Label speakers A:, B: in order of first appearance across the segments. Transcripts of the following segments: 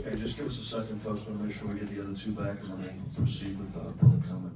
A: Okay, just give us a second, folks. We'll make sure we get the other two back and then we'll proceed with public comment.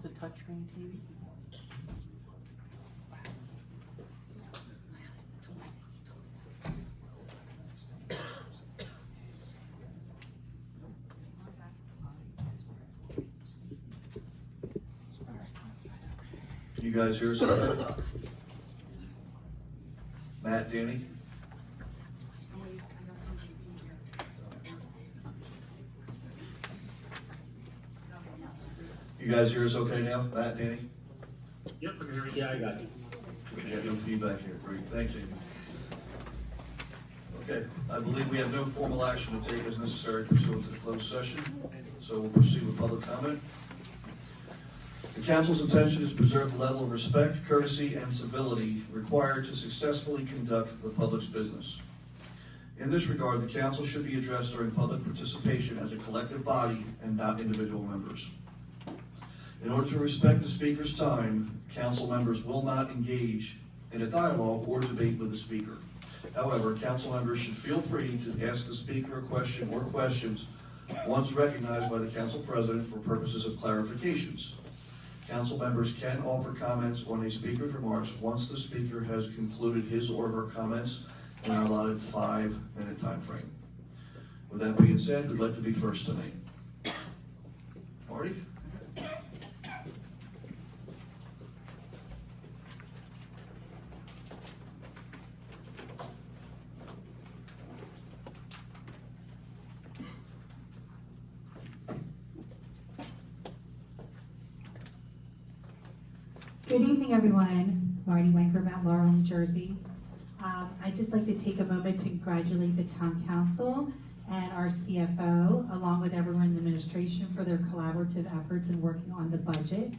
B: It's a touchscreen TV.
A: Can you guys hear us okay? Matt, Danny? You guys hear us okay now? Matt, Danny?
C: Yep, I can hear you. Yeah, I got you.
A: We have no feedback here. Great. Thanks, Amy. Okay, I believe we have no formal action to take as necessary pursuant to the closed session, so we'll proceed with public comment. The council's intention is to preserve the level of respect, courtesy, and civility required to successfully conduct the public's business. In this regard, the council should be addressed during public participation as a collective body and not individual members. In order to respect the speaker's time, council members will not engage in a dialogue or debate with the speaker. However, council members should feel free to ask the speaker a question or questions once recognized by the council president for purposes of clarifications. Council members can offer comments on a speaker's remarks once the speaker has concluded his or her comments in an allotted 5-minute time frame. With that being said, who'd like to be first tonight? Marty?
D: Good evening, everyone. Marty Wanker, Mount Laurel, New Jersey. I'd just like to take a moment to congratulate the town council and our CFO, along with everyone in the administration, for their collaborative efforts in working on the budget.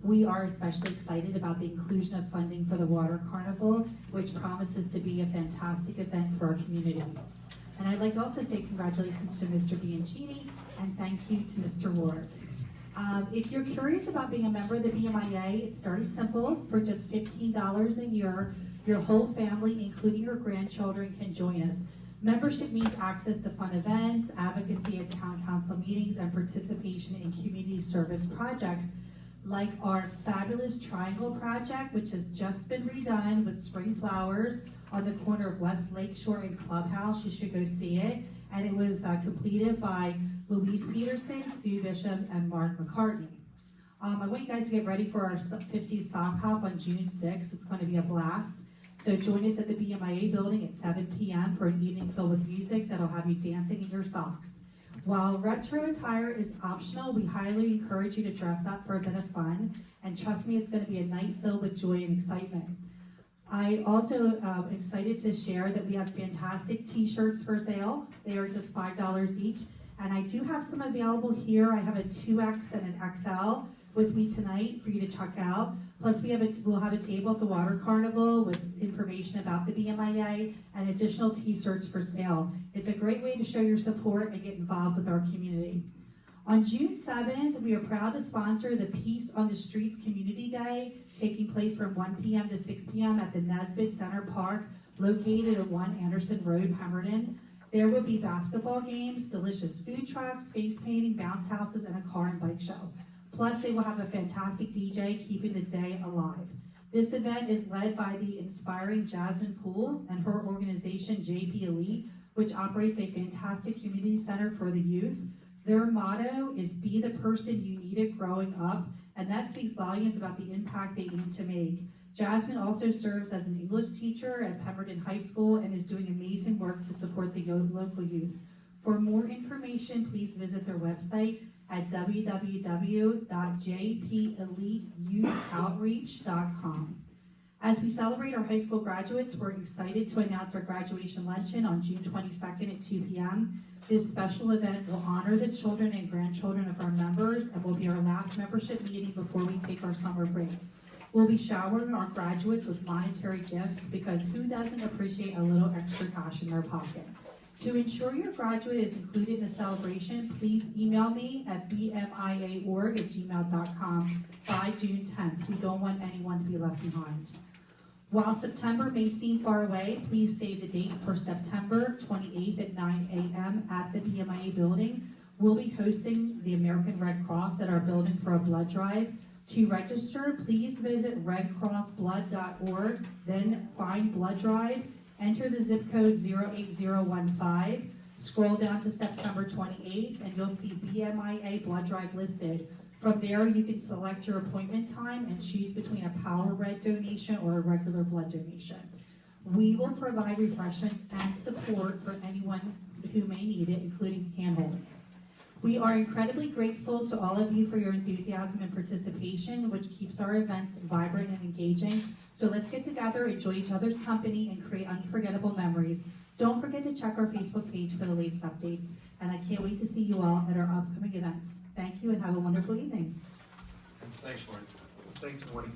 D: We are especially excited about the inclusion of funding for the Water Carnival, which promises to be a fantastic event for our community. And I'd like to also say congratulations to Mr. Bianchini and thank you to Mr. Ward. If you're curious about being a member of the BMIA, it's very simple. For just $15 a year, your whole family, including your grandchildren, can join us. Membership means access to fun events, advocacy at town council meetings, and participation in community service projects like our fabulous Triangle Project, which has just been redone with spring flowers on the corner of West Lakeshore and Clubhouse. You should go see it. And it was completed by Louise Peterson, Sue Bishop, and Mark McCartney. I want you guys to get ready for our 50s sock hop on June 6th. It's going to be a blast. So join us at the BMIA building at 7 p.m. for an evening filled with music that'll have you dancing in your socks. While retro attire is optional, we highly encourage you to dress up for a bit of fun. And trust me, it's going to be a night filled with joy and excitement. I also am excited to share that we have fantastic t-shirts for sale. They are just $5 each. And I do have some available here. I have a 2X and an XL with me tonight for you to check out. Plus we'll have a table at the Water Carnival with information about the BMIA and additional t-shirts for sale. It's a great way to show your support and get involved with our community. On June 7th, we are proud to sponsor the Peace on the Streets Community Day, taking place from 1 p.m. to 6 p.m. at the Nesbitt Center Park, located at 1 Anderson Road, Pemberton. There will be basketball games, delicious food trucks, face painting, bounce houses, and a car and bike show. Plus, they will have a fantastic DJ keeping the day alive. This event is led by the inspiring Jasmine Poole and her organization, JP Elite, which operates a fantastic community center for the youth. Their motto is "Be the person you needed growing up," and that speaks volumes about the impact they aim to make. Jasmine also serves as an English teacher at Pemberton High School and is doing amazing work to support the local youth. For more information, please visit their website at www.jpeliteyouthOutreach.com. As we celebrate our high school graduates, we're excited to announce our graduation luncheon on June 22nd at 2 p.m. This special event will honor the children and grandchildren of our members and will be our last membership meeting before we take our summer break. We'll be showering our graduates with monetary gifts because who doesn't appreciate a little extra cash in their pocket? To ensure your graduate is included in the celebration, please email me at bmiaorg@gmail.com by June 10th. We don't want anyone to be left behind. While September may seem far away, please save the date for September 28th at 9 a.m. at the BMIA building. We'll be hosting the American Red Cross at our building for a blood drive. To register, please visit redcrossblood.org, then find blood drive, enter the zip code 08015, scroll down to September 28th, and you'll see BMIA blood drive listed. From there, you can select your appointment time and choose between a Power Red donation or a regular blood donation. We will provide refreshment and support for anyone who may need it, including handholding. We are incredibly grateful to all of you for your enthusiasm and participation, which keeps our events vibrant and engaging. So let's get together, enjoy each other's company, and create unforgettable memories. Don't forget to check our Facebook page for the latest updates, and I can't wait to see you all at our upcoming events. Thank you and have a wonderful evening.
A: Thanks, Marty. Thanks, Marty.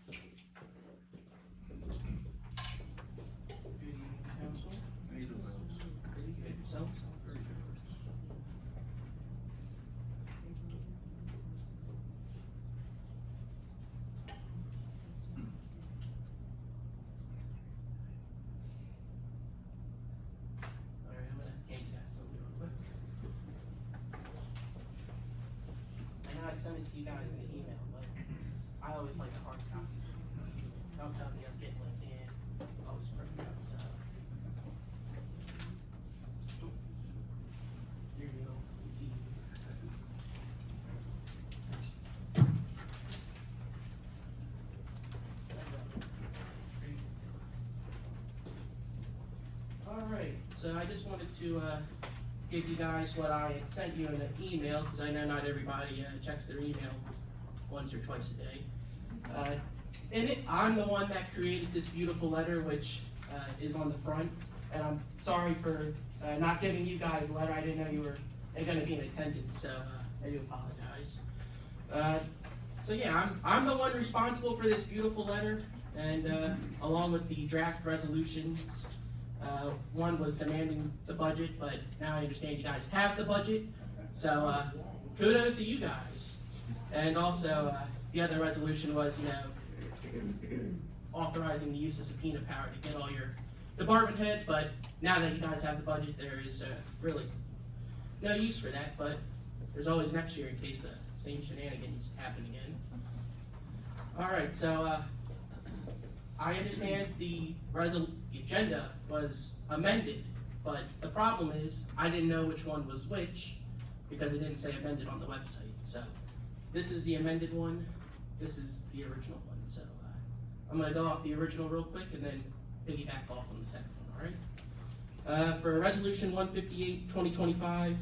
B: Good evening, council. Pretty good. Yourself? Very good. All right, I'm gonna hand you guys something real quick. I know I sent it to you guys in the email, but I always like the hard copies. Don't tell me I'm getting like this. Always print out stuff. Here you go. See. All right, so I just wanted to give you guys what I had sent you in an email, because I know not everybody checks their email once or twice a day. In it, I'm the one that created this beautiful letter, which is on the front, and I'm sorry for not giving you guys a letter. I didn't know you were going to be in attendance, so I do apologize. So yeah, I'm the one responsible for this beautiful letter, and along with the draft resolutions. One was demanding the budget, but now I understand you guys have the budget, so kudos to you guys. And also, the other resolution was, authorizing the use of subpoena power to get all your department heads, but now that you guys have the budget, there is really no use for that, but there's always next year in case the same shenanigans happen again. All right, so I understand the agenda was amended, but the problem is I didn't know which one was which because it didn't say amended on the website. So this is the amended one, this is the original one. So I'm going to go off the original real quick and then piggyback off on the second one, all right? For Resolution 158, 2025,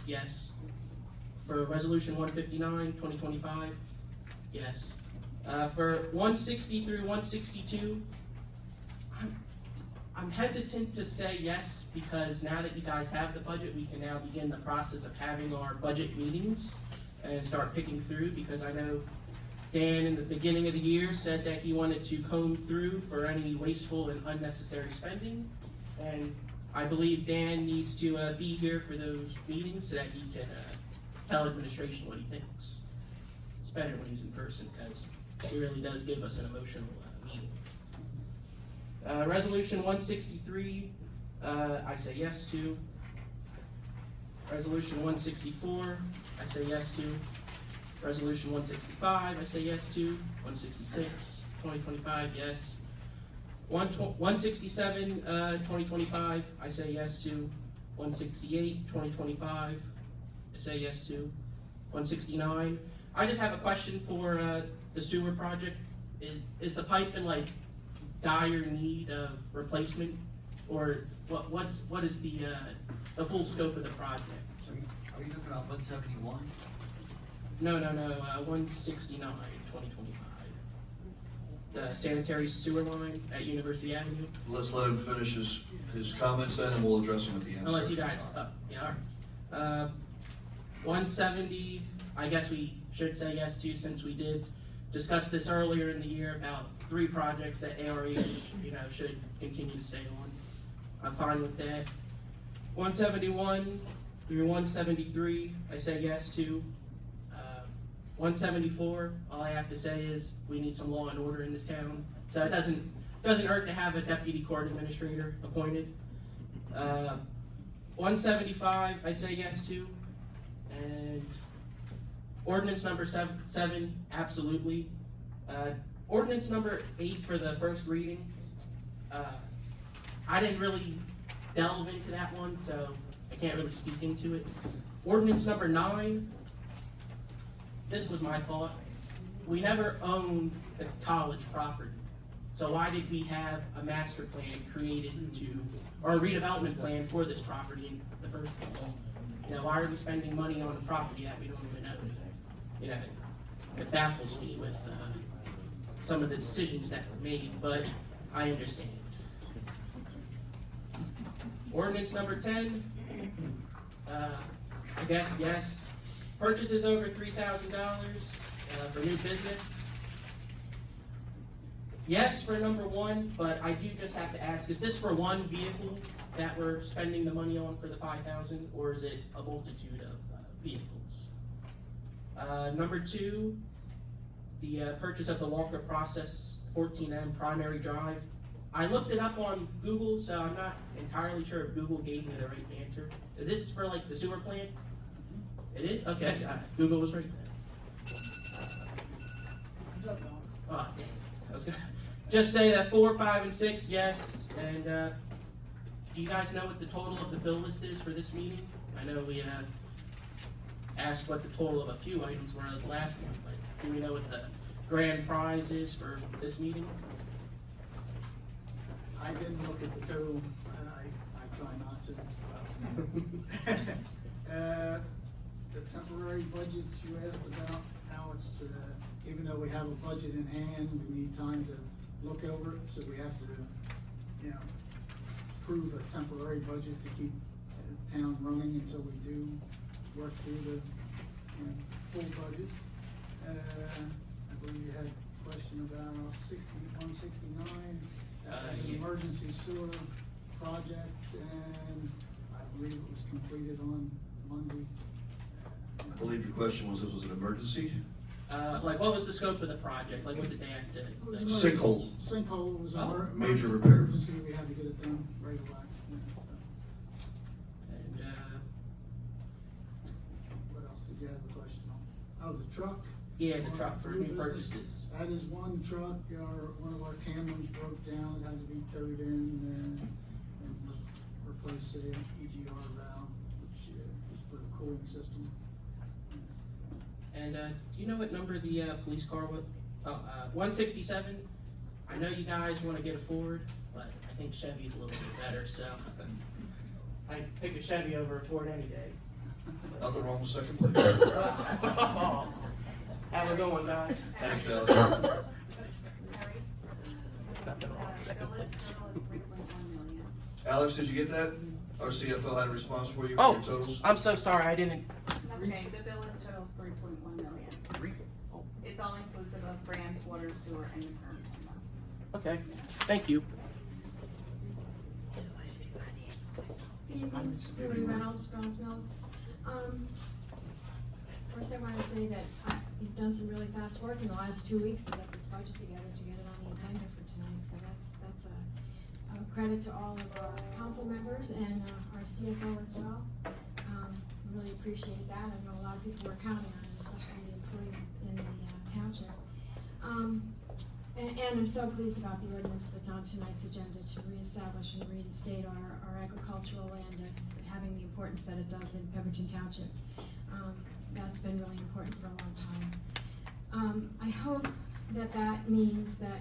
B: yes. For Resolution 159, 2025, yes. For 160 through 162, I'm hesitant to say yes, because now that you guys have the budget, we can now begin the process of having our budget meetings and start picking through, because I know Dan in the beginning of the year said that he wanted to comb through for any wasteful and unnecessary spending, and I believe Dan needs to be here for those meetings so that he can tell administration what he thinks. It's better when he's in person, because he really does give us an emotional meeting. Resolution 163, I say yes to. Resolution 164, I say yes to. Resolution 165, I say yes to. 166, 2025, yes. 167, 2025, I say yes to. 168, 2025, I say yes to. 169, I just have a question for the sewer project. Is the pipe in dire need of replacement? Or what is the full scope of the project?
E: Are you talking about 171?
B: No, 169, 2025. The sanitary sewer line at University Avenue.
A: Let's let him finish his comments then, and we'll address them at the end.
B: Unless
A: sir.
B: you guys, yeah, all right. 170, I guess we should say yes to, since we did discuss this earlier in the year about 3 projects that ARH, should continue to stay on. I'm fine with that. 171 through 173, I say yes to. 174, all I have to say is we need some law and order in this town. So it doesn't hurt to have a deputy court administrator appointed. 175, I say yes to. And ordinance number 7, absolutely. Ordinance number 8 for the first reading. I didn't really delve into that one, so I can't really speak into it. Ordinance number 9, this was my thought. We never owned the college property. So why did we have a master plan created or a redevelopment plan for this property in the first place? Why are we spending money on a property that we don't even own? It baffles me with some of the decisions that were made, but I understand. Ordinance number 10, I guess yes. Purchases over $3,000 for new business. Yes for number 1, but I do just have to ask, is this for one vehicle that we're spending the money on for the $5,000, or is it a multitude of vehicles? Number 2, the purchase of the Walker Process 14M primary drive. I looked it up on Google, so I'm not entirely sure if Google gave me the right answer. Is this for like the sewer plant? It is? Okay, Google was right there. Oh, dang. I was gonna just say that 4, 5, and 6, yes. And do you guys know what the total of the bill list is for this meeting? I know we asked what the total of a few items were at the last one, but do we know what the grand prize is for this meeting?
F: I didn't look at the total, I try not to. The temporary budgets you asked about, how it's, even though we have a budget in hand, we need time to look over it, so we have to, approve a temporary budget to keep the town running until we do work through the, full budget. I believe you had a question about 169. An emergency sewer project, and I believe it was completed on Monday.
A: I believe your question was, this was an emergency?
B: What was the scope of the project? What did they have to?
A: Sinkhole.
F: Sinkhole was a
A: major repair.
F: emergency, we had to get it done right away.
B: And
F: What else did you have a question on? Oh, the truck?
B: yeah, the truck for new
F: business.
B: purchases.
F: That is one truck, one of our Camrys broke down, it had to be towed in and replace the EGR valve, which is for the cooling system.
B: And do you know what number the police car was? 167. I know you guys want to get a Ford, but I think Chevy's a little bit better, so I'd pick a Chevy over a Ford any day.
A: Nothing wrong with second place.
B: Have a good one, guys.
A: Thanks, Alex. Alex, did you get that? Our CFO had a response for you for
B: Oh,
A: your totals?
B: I'm so sorry, I didn't.
G: Okay, the bill is totals 3.1 million. It's all inclusive of grants, water, sewer, and the current month.
B: Okay, thank you.
H: Good evening, Ruby Reynolds, Bronze Mills. First I want to say that you've done some really fast work in the last 2 weeks to get this budget together, to get it on the agenda for tonight, so that's a credit to all of our council members and our CFO as well. Really appreciate that. I know a lot of people were counting on it, especially the employees in the township. And I'm so pleased about the ordinance that's on tonight's agenda to reestablish and reinstate our agricultural land as having the importance that it does in Pemberton Township. That's been really important for a long time. I hope that means that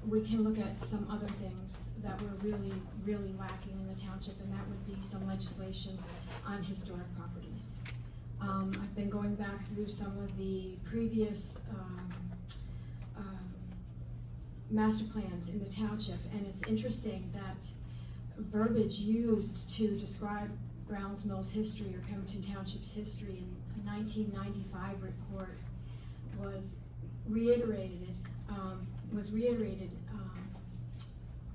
H: we can look at some other things that were really, really lacking in the township, and that would be some legislation on historic properties. I've been going back through some of the previous, master plans in the township, and it's interesting that verbiage used to describe Browns Mill's history or Pemberton Township's history in a 1995 report was reiterated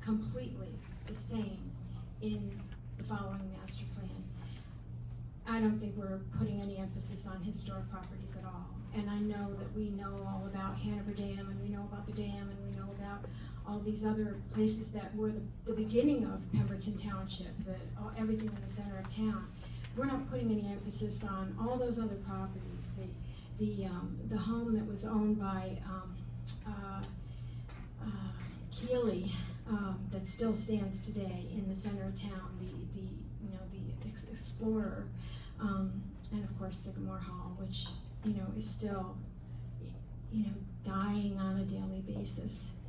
H: completely the same in the following master plan. I don't think we're putting any emphasis on historic properties at all. And I know that we know all about Hanover Dam, and we know about the dam, and we know about all these other places that were the beginning of Pemberton Township, everything in the center of town. We're not putting any emphasis on all those other properties. The home that was owned by Keeley, that still stands today in the center of town, the Explorer, and of course Sycamore Hall, which is still dying on a daily basis.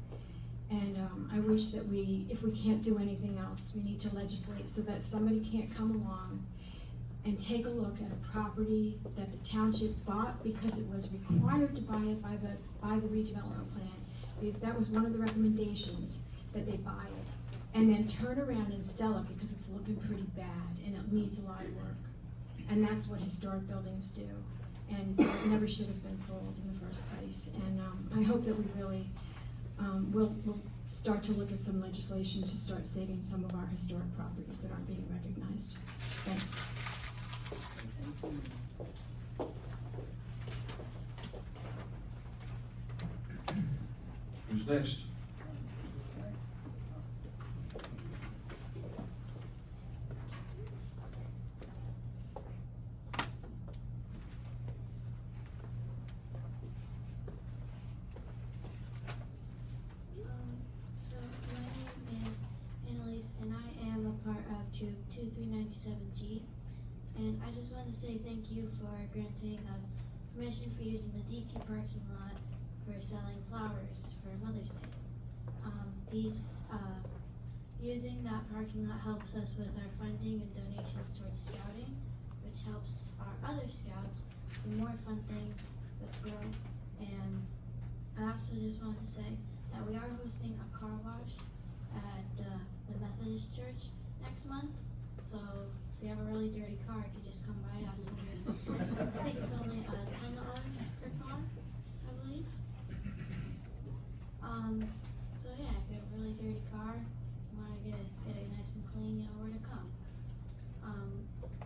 H: And I wish that if we can't do anything else, we need to legislate so that somebody can't come along and take a look at a property that the township bought because it was required to buy it by the redevelopment plan, because that was one of the recommendations, that they buy it, and then turn around and sell it because it's looking pretty bad and it needs a lot of work. And that's what historic buildings do, and so it never should have been sold in the first place. And I hope that we really we'll start to look at some legislation to start saving some of our historic properties that aren't being recognized. Thanks.
A: Who's next?
I: So my name is Annalise, and I am a part of Troop 2397G. And I just want to say thank you for granting us permission for using the DQ parking lot for selling flowers for Mother's Day. Using that parking lot helps us with our funding and donations towards scouting, which helps our other scouts do more fun things with growth. And I also just wanted to say that we are hosting a car wash at the Methodist Church next month. So if you have a really dirty car, you can just come by us. I think it's only $10 per car, I believe. So yeah, if you have a really dirty car, you want to get it nice and clean, you know where to come.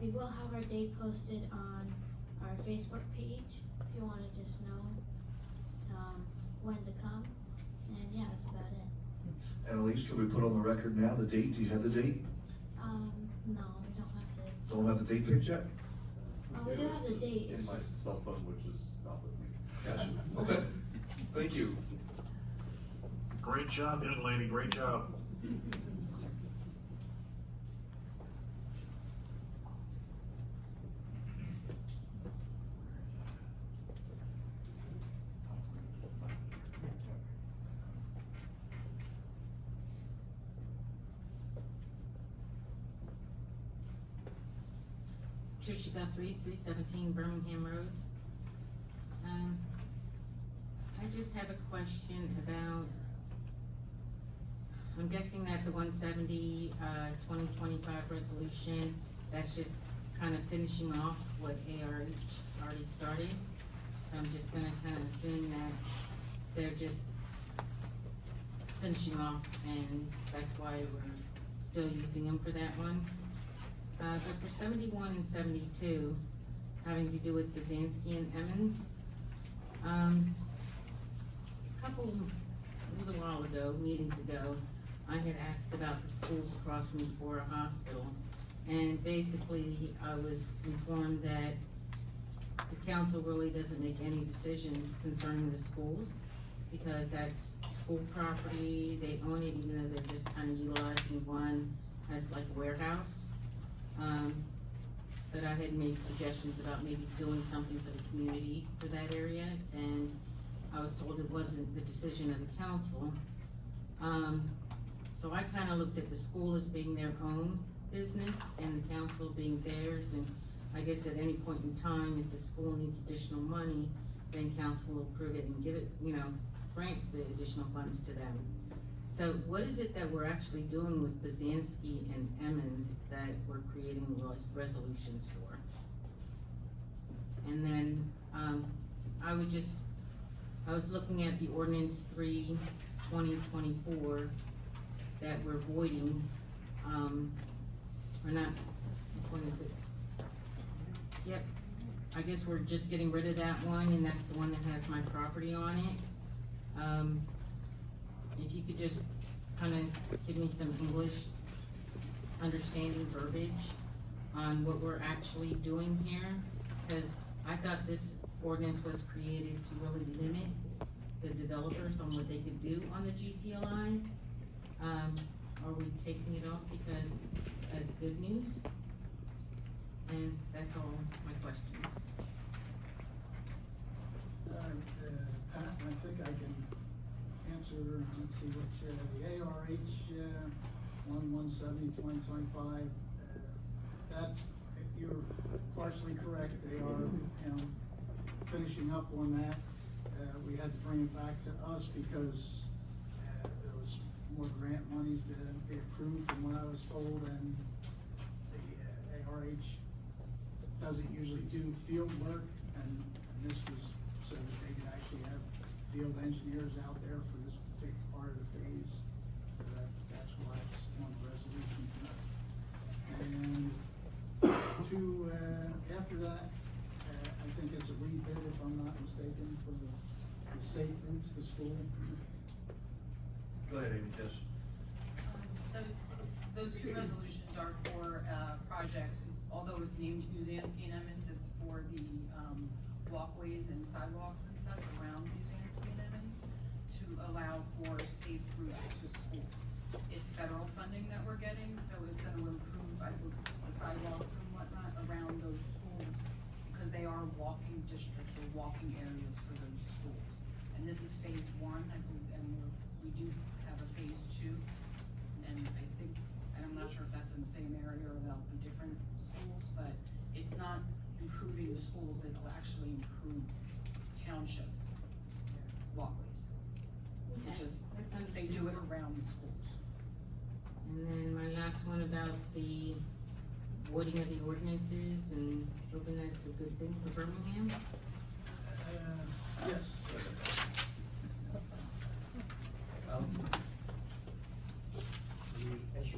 I: We will have our date posted on our Facebook page if you want to just know when to come. And yeah, that's about it.
A: Annalise, can we put on the record now the date? Do you have the date?
I: No, we don't have to.
A: Don't have the date picked yet?
I: We do have the date.
J: In
I: It's
J: my
I: just,
J: cell phone, which is not with me.
A: Gotcha. Okay. Thank you.
C: Great job, young lady, great job.
K: Tricia Guthrie, 317 Birmingham Road. I just have a question about, I'm guessing that the 170, 2025 resolution, that's just kind of finishing off what ARH already started. So I'm just gonna kind of assume that they're just finishing off, and that's why we're still using them for that one. But for 71 and 72, having to do with Bazansky and Emmons, it was a while ago, meetings ago, I had asked about the schools across from Bora Hospital, and basically I was informed that the council really doesn't make any decisions concerning the schools, because that's school property, they own it, even though they're just kind of utilizing one as like a warehouse. But I had made suggestions about maybe doing something for the community for that area, and I was told it wasn't the decision of the council. So I kinda looked at the school as being their own business and the council being theirs, and I guess at any point in time, if the school needs additional money, then council will approve it and give it, grant the additional funds to them. So what is it that we're actually doing with Bazansky and Emmons that we're creating resolutions for? And then, I was looking at the ordinance 3/2024 that we're voiding, or not, which one is it? Yep, I guess we're just getting rid of that one, and that's the one that has my property on it. If you could just kinda give me some English understanding verbiage on what we're actually doing here, cause I thought this ordinance was created to really limit the developers on what they could do on the GCLI. Are we taking it off because as good news? And that's all my questions.
F: Pat, I think I can answer, let's see, which, the ARH, 1170/2025, that, you're partially correct, they are, finishing up on that. We had to bring it back to us because, there was more grant monies to be approved from what I was told, and the ARH doesn't usually do field work, and this was so that they could actually have field engineers out there for this particular part of the phase. So that's why it's on the resolution tonight. And after that, I think it's a rebid, if I'm not mistaken, for the safe routes to school.
A: Go ahead, Amy, yes.
L: Those two resolutions are for, projects, although it's named Buzansky and Emmons, it's for the, walkways and sidewalks and such around Buzansky and Emmons to allow for safe routes to school. It's federal funding that we're getting, so it's gonna improve, I believe, the sidewalks and whatnot around those schools, because they are walking districts or walking areas for those schools. And this is phase one, I believe, and we do have a phase two. And I think, and I'm not sure if that's in the same area or about the different schools, but it's not improving the schools, it'll actually improve township walkways. It just, they do it around the schools.
K: And then my last one about the voiding of the ordinances and hoping that it's a good thing for Birmingham.
F: Yes.
M: Well, as you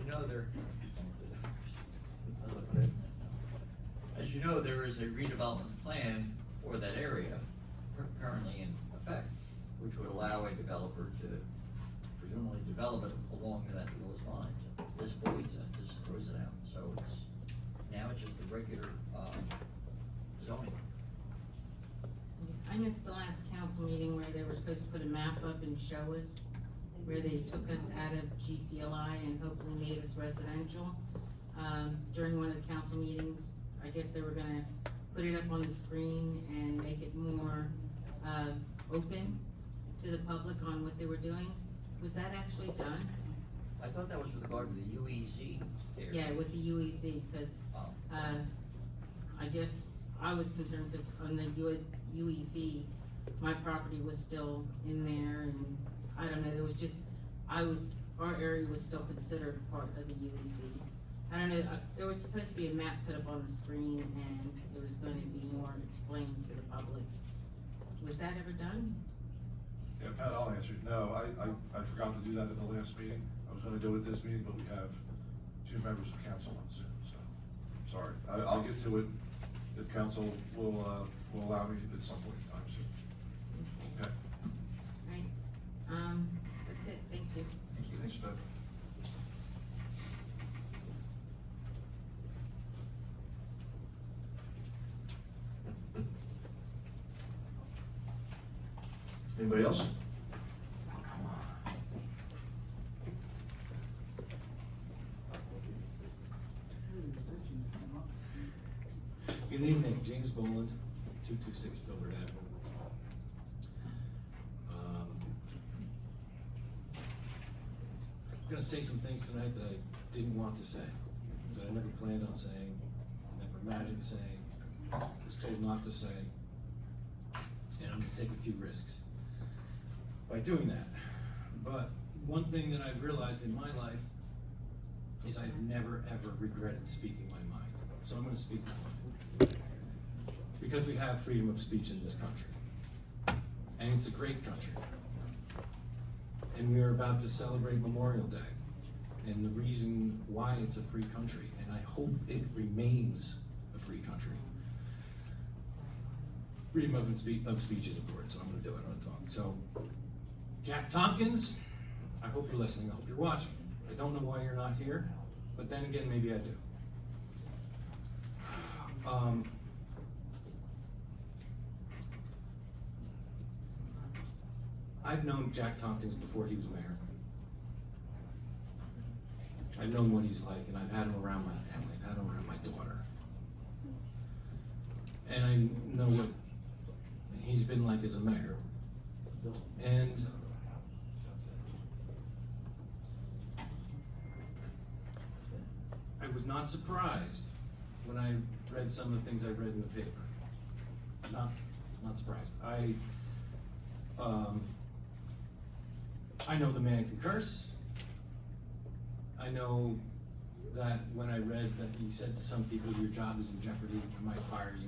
M: know, there is a redevelopment plan for that area currently in effect, which would allow a developer to presumably develop it along those lines. This voids it, just throws it out, so now it's just the regular, zoning.
K: I missed the last council meeting where they were supposed to put a map up and show us where they took us out of GCLI and hopefully made us residential. During one of the council meetings, I guess they were gonna put it up on the screen and make it more, open to the public on what they were doing. Was that actually done?
M: I thought that was with regard to the UEZ area.
K: Yeah, with the UEZ, cause,
M: Oh.
K: I guess I was concerned because on the UEZ, my property was still in there and I don't know, there was just, our area was still considered part of the UEZ. I don't know, there was supposed to be a map put up on the screen and it was going to be more explained to the public. Was that ever done?
J: Yeah, Pat, I'll answer. No, I forgot to do that at the last meeting. I was gonna do it this meeting, but we have 2 members of council on Zoom, so, sorry. I'll get to it if council will allow me at some point in time soon. Okay,
K: Right, that's it, thank you.
M: Thank you.
J: thanks, Pat.
A: Anybody else?
N: Good evening, James Boland, 226 Filbert Avenue. gonna say some things tonight that I didn't want to say, that I never planned on saying, never imagined saying, was told not to say, and I'm gonna take a few risks by doing that. But one thing that I've realized in my life is I've never ever regretted speaking my mind. So I'm gonna speak my mind. Because we have freedom of speech in this country. And it's a great country. And we are about to celebrate Memorial Day. And the reason why it's a free country, and I hope it remains a free country. Freedom of speech is important, so I'm gonna do it, I'm gonna talk. So, Jack Tompkins, I hope you're listening, I hope you're watching. I don't know why you're not here, but then again, maybe I do. I've known Jack Tompkins before he was mayor. I've known what he's like, and I've had him around my family, I've had him around my daughter. And I know what he's been like as a mayor. And I was not surprised when I read some of the things I read in the paper. Not surprised. I know the man can curse. I know that when I read that he said to some people, your job is in jeopardy, I might fire you.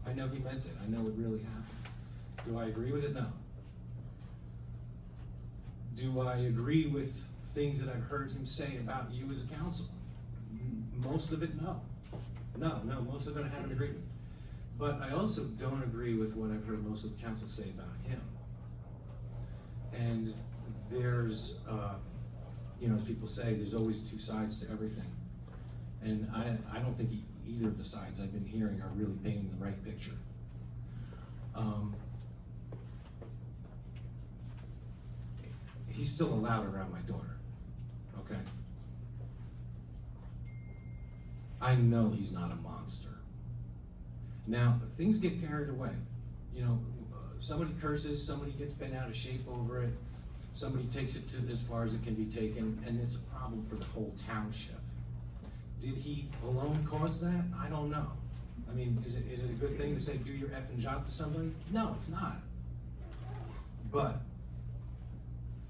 N: I know he meant it. I know it really happened. Do I agree with it? No. Do I agree with things that I've heard him say about you as a council? Most of it, no. No, most of it I haven't agreed with. But I also don't agree with what I've heard most of the council say about him. And there's, as people say, there's always two sides to everything. And I don't think either of the sides I've been hearing are really painting the right picture. He's still allowed around my daughter, okay? I know he's not a monster. Now, things get carried away. Somebody curses, somebody gets bent out of shape over it, somebody takes it to as far as it can be taken, and it's a problem for the whole township. Did he alone cause that? I don't know. I mean, is it a good thing to say, do your effing job to somebody? No, it's not. But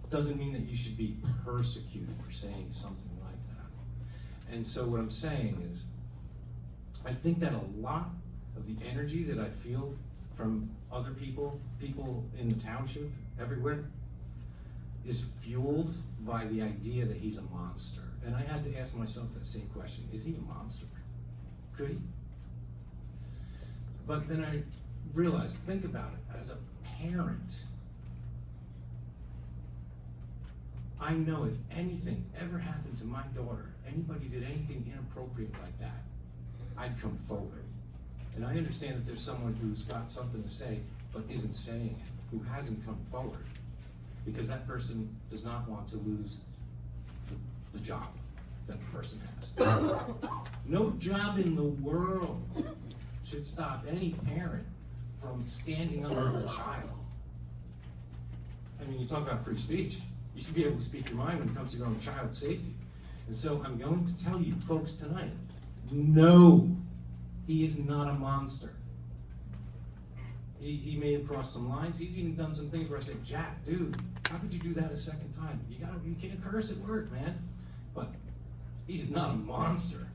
N: doesn't mean that you should be persecuted for saying something like that. And so what I'm saying is, I think that a lot of the energy that I feel from other people in the township, everywhere, is fueled by the idea that he's a monster. And I had to ask myself that same question, is he a monster? Could he? But then I realized, think about it, as a parent, I know if anything ever happened to my daughter, anybody did anything inappropriate like that, I'd come forward. And I understand that there's someone who's got something to say, but isn't saying it, who hasn't come forward, because that person does not want to lose the job that the person has. No job in the world should stop any parent from standing up for the child. I mean, you talk about free speech. You should be able to speak your mind when it comes to your own child's safety. And so I'm going to tell you folks tonight, no, he is not a monster. He may have crossed some lines. He's even done some things where I said, Jack, dude, how could you do that a second time? You can't curse at work, man. But he's not a monster.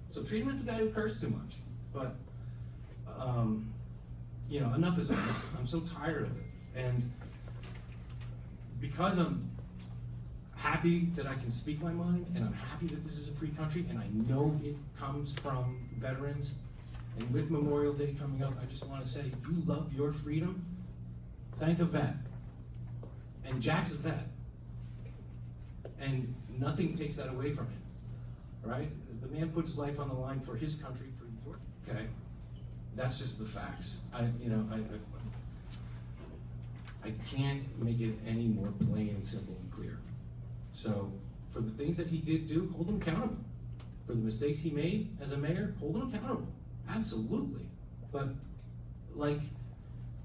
N: So treat him as the guy who cursed too much. But, enough is enough. I'm so tired of it. And because I'm happy that I can speak my mind, and I'm happy that this is a free country, and I know it comes from veterans, and with Memorial Day coming up, I just want to say, if you love your freedom, thank a vet. And Jack's a vet. And nothing takes that away from him, right? The man put his life on the line for his country, for your, okay? That's just the facts. I can't make it any more plain and simple and clear. So, for the things that he did do, hold him accountable. For the mistakes he made as a mayor, hold him accountable. Absolutely. But, like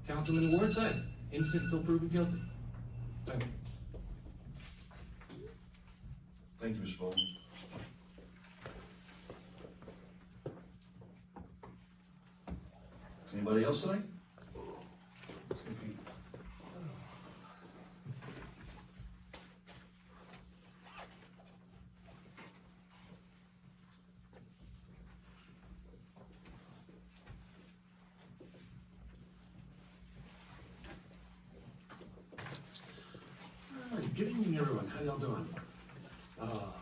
N: Councilman Ward said, innocent until proven guilty. Thank you.
A: Thank you, Mr. Bowman. Anybody else tonight?
O: All right, good evening, everyone. How y'all doing?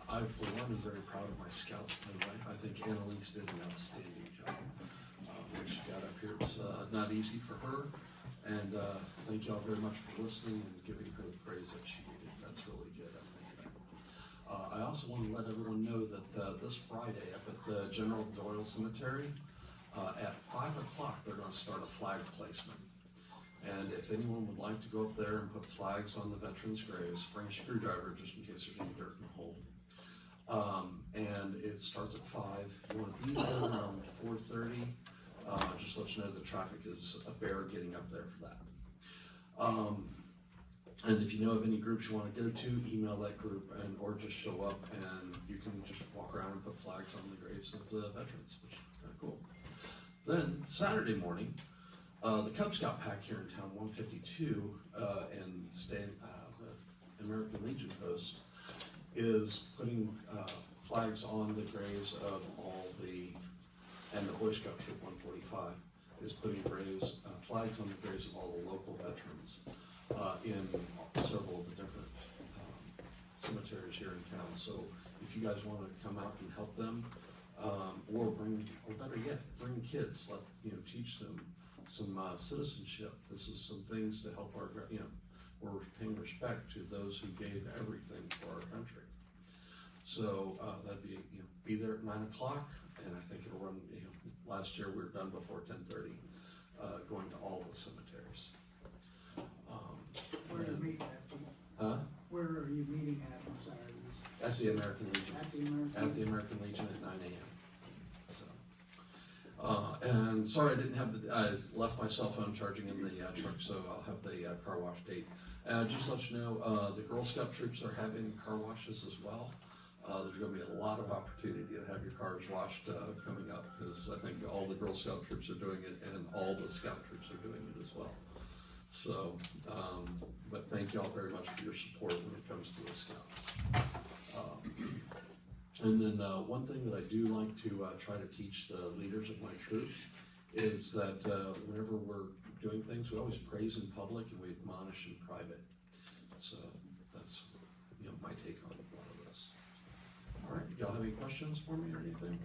O: I, for one, am very proud of my scouts, by the way. I think Annalise did an outstanding job. When she got up here, it's not easy for her. And thank y'all very much for listening and giving her the praise that she needed. That's really good, I think. I also want to let everyone know that this Friday up at the General Doyle Cemetery, at 5 o'clock, they're going to start a flag placement. And if anyone would like to go up there and put flags on the veterans' graves, bring a screwdriver just in case there's any dirt in the hole. And it starts at 5. You want to be there around 4:30. Just let you know the traffic is a bear getting up there for that. And if you know of any groups you want to go to, email that group or just show up and you can just walk around and put flags on the graves of the veterans, which is kind of cool. Then Saturday morning, the Cub Scout pack here in town, 152, and the American Legion post is putting flags on the graves of all and the Boy Scout Troop 145 is putting flags on the graves of all the local veterans in several of the different cemeteries here in town. So if you guys want to come out and help them, or better yet, bring kids, teach them some citizenship. This is some things to help we're paying respect to those who gave everything for our country. So that'd be there at 9 o'clock, and I think it'll run. Last year we were done before 10:30, going to all the cemeteries.
F: Where are you meeting at? Where are you meeting at on Saturdays?
O: At the American Legion.
F: At the
O: American Legion at 9 a.m. So, and sorry I didn't have I left my cell phone charging in the truck, so I'll have the car wash date. Just to let you know, the Girl Scout troops are having car washes as well. There's going to be a lot of opportunity to have your cars washed coming up, because I think all the Girl Scout troops are doing it and all the Scout troops are doing it as well. So, but thank y'all very much for your support when it comes to the Scouts. And then one thing that I do like to try to teach the leaders of my troop is that whenever we're doing things, we always praise in public and we admonish in private. So that's my take on a lot of this. All right, y'all have any questions for me or anything?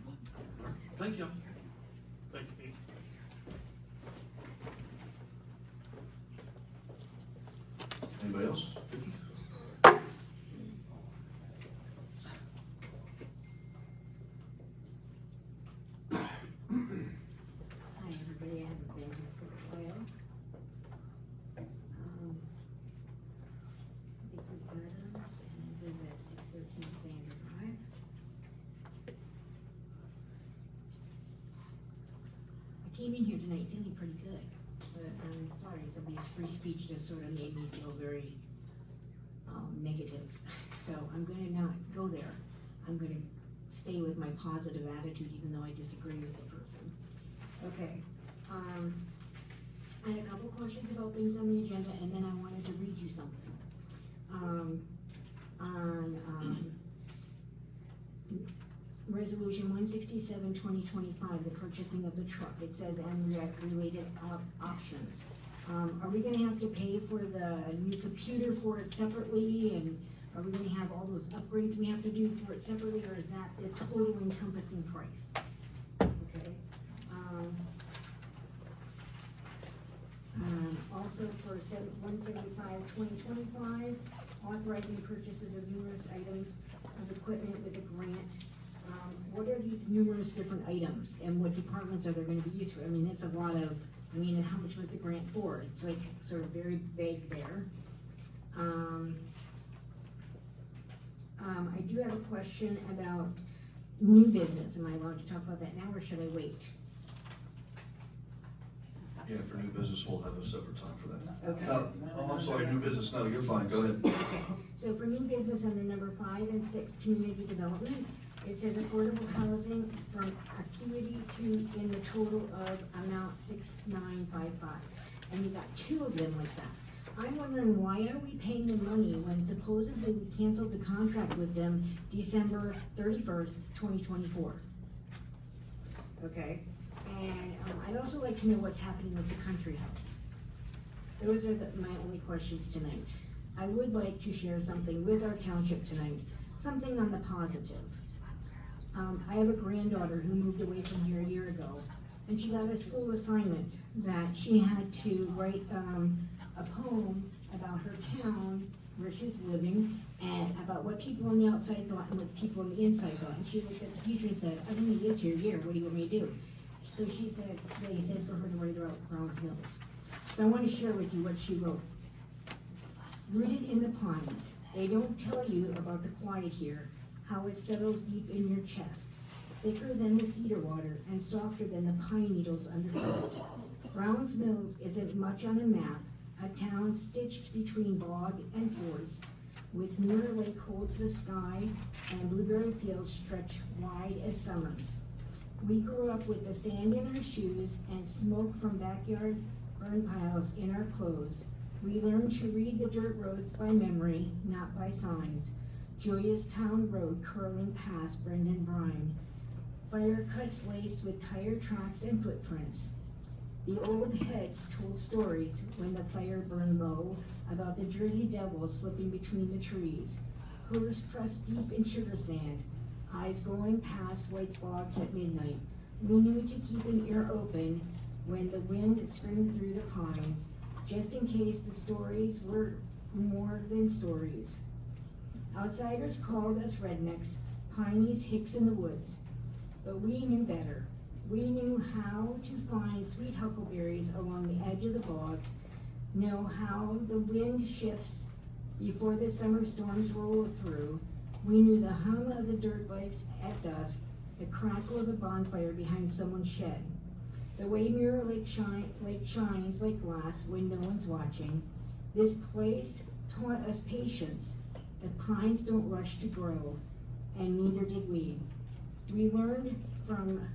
O: All right, thank you.
C: Thank you, Pete.
A: Anybody else?
P: Hi, everybody. I haven't been here for a while. I think we've got us, and I live at 613 Sandra Drive. I came in here tonight feeling pretty good, but I'm sorry, somebody's free speech just sort of made me feel very negative. So I'm gonna not go there. I'm gonna stay with my positive attitude even though I disagree with the person. Okay, I had a couple questions about things on the agenda, and then I wanted to read you something. Resolution 167, 2025, the purchasing of the truck, it says, and related options. Are we gonna have to pay for the new computer for it separately, and are we gonna have all those upgrades we have to do for it separately, or is that the total encompassing price? Okay. Also for 175, 2025, authorizing purchases of numerous items of equipment with a grant. What are these numerous different items, and what departments are they gonna be used for? I mean, it's a lot of, and how much was the grant for? It's like sort of very vague there. I do have a question about new business. Am I allowed to talk about that now, or should I wait?
A: Yeah, for new business, we'll have a separate time for that.
P: Okay.
A: Oh, I'm sorry, new business, no, you're fine, go ahead.
P: Okay, so for new business under number 5 and 6, community development, it says affordable housing from activity to in the total of amount 6955. And you got 2 of them like that. I'm wondering, why are we paying them money when supposedly we canceled the contract with them December 31st, 2024? Okay, and I'd also like to know what's happening with the country house. Those are my only questions tonight. I would like to share something with our township tonight, something on the positive. I have a granddaughter who moved away from here a year ago, and she got a school assignment that she had to write a poem about her town, where she's living, and about what people on the outside thought and what people on the inside thought. And she looked at the teacher and said, "I've only lived here a year, what do you want me to do?" So they said for her to write about Browns Mills. So I want to share with you what she wrote. Rooted in the pines, they don't tell you about the quiet here, how it settles deep in your chest, thicker than the cedar water and softer than the pine needles underfoot. Browns Mills isn't much on a map, a town stitched between bog and forest, with Mirror Lake holds the sky and blueberry fields stretch wide as summers. We grew up with the sand in our shoes and smoke from backyard burn piles in our clothes. We learned to read the dirt roads by memory, not by signs. Joyous Town Road curling past Brendan Brine. Fire cuts laced with tire tracks and footprints. The old heads told stories when the fire burned low about the Jersey Devil slipping between the trees. Hooves pressed deep in sugar sand, eyes going past white bogs at midnight. We knew to keep an ear open when the wind screamed through the pines, just in case the stories were more than stories. Outsiders called us rednecks, pinies, hicks in the woods, but we knew better. We knew how to find sweet huckleberries along the edge of the bogs, know how the wind shifts before the summer storms roll through. We knew the hum of the dirt bikes at dusk, the crackle of the bonfire behind someone's shed, the way Mirror Lake shines like glass when no one's watching. This place taught us patience. The pines don't rush to grow, and neither did we. We learned from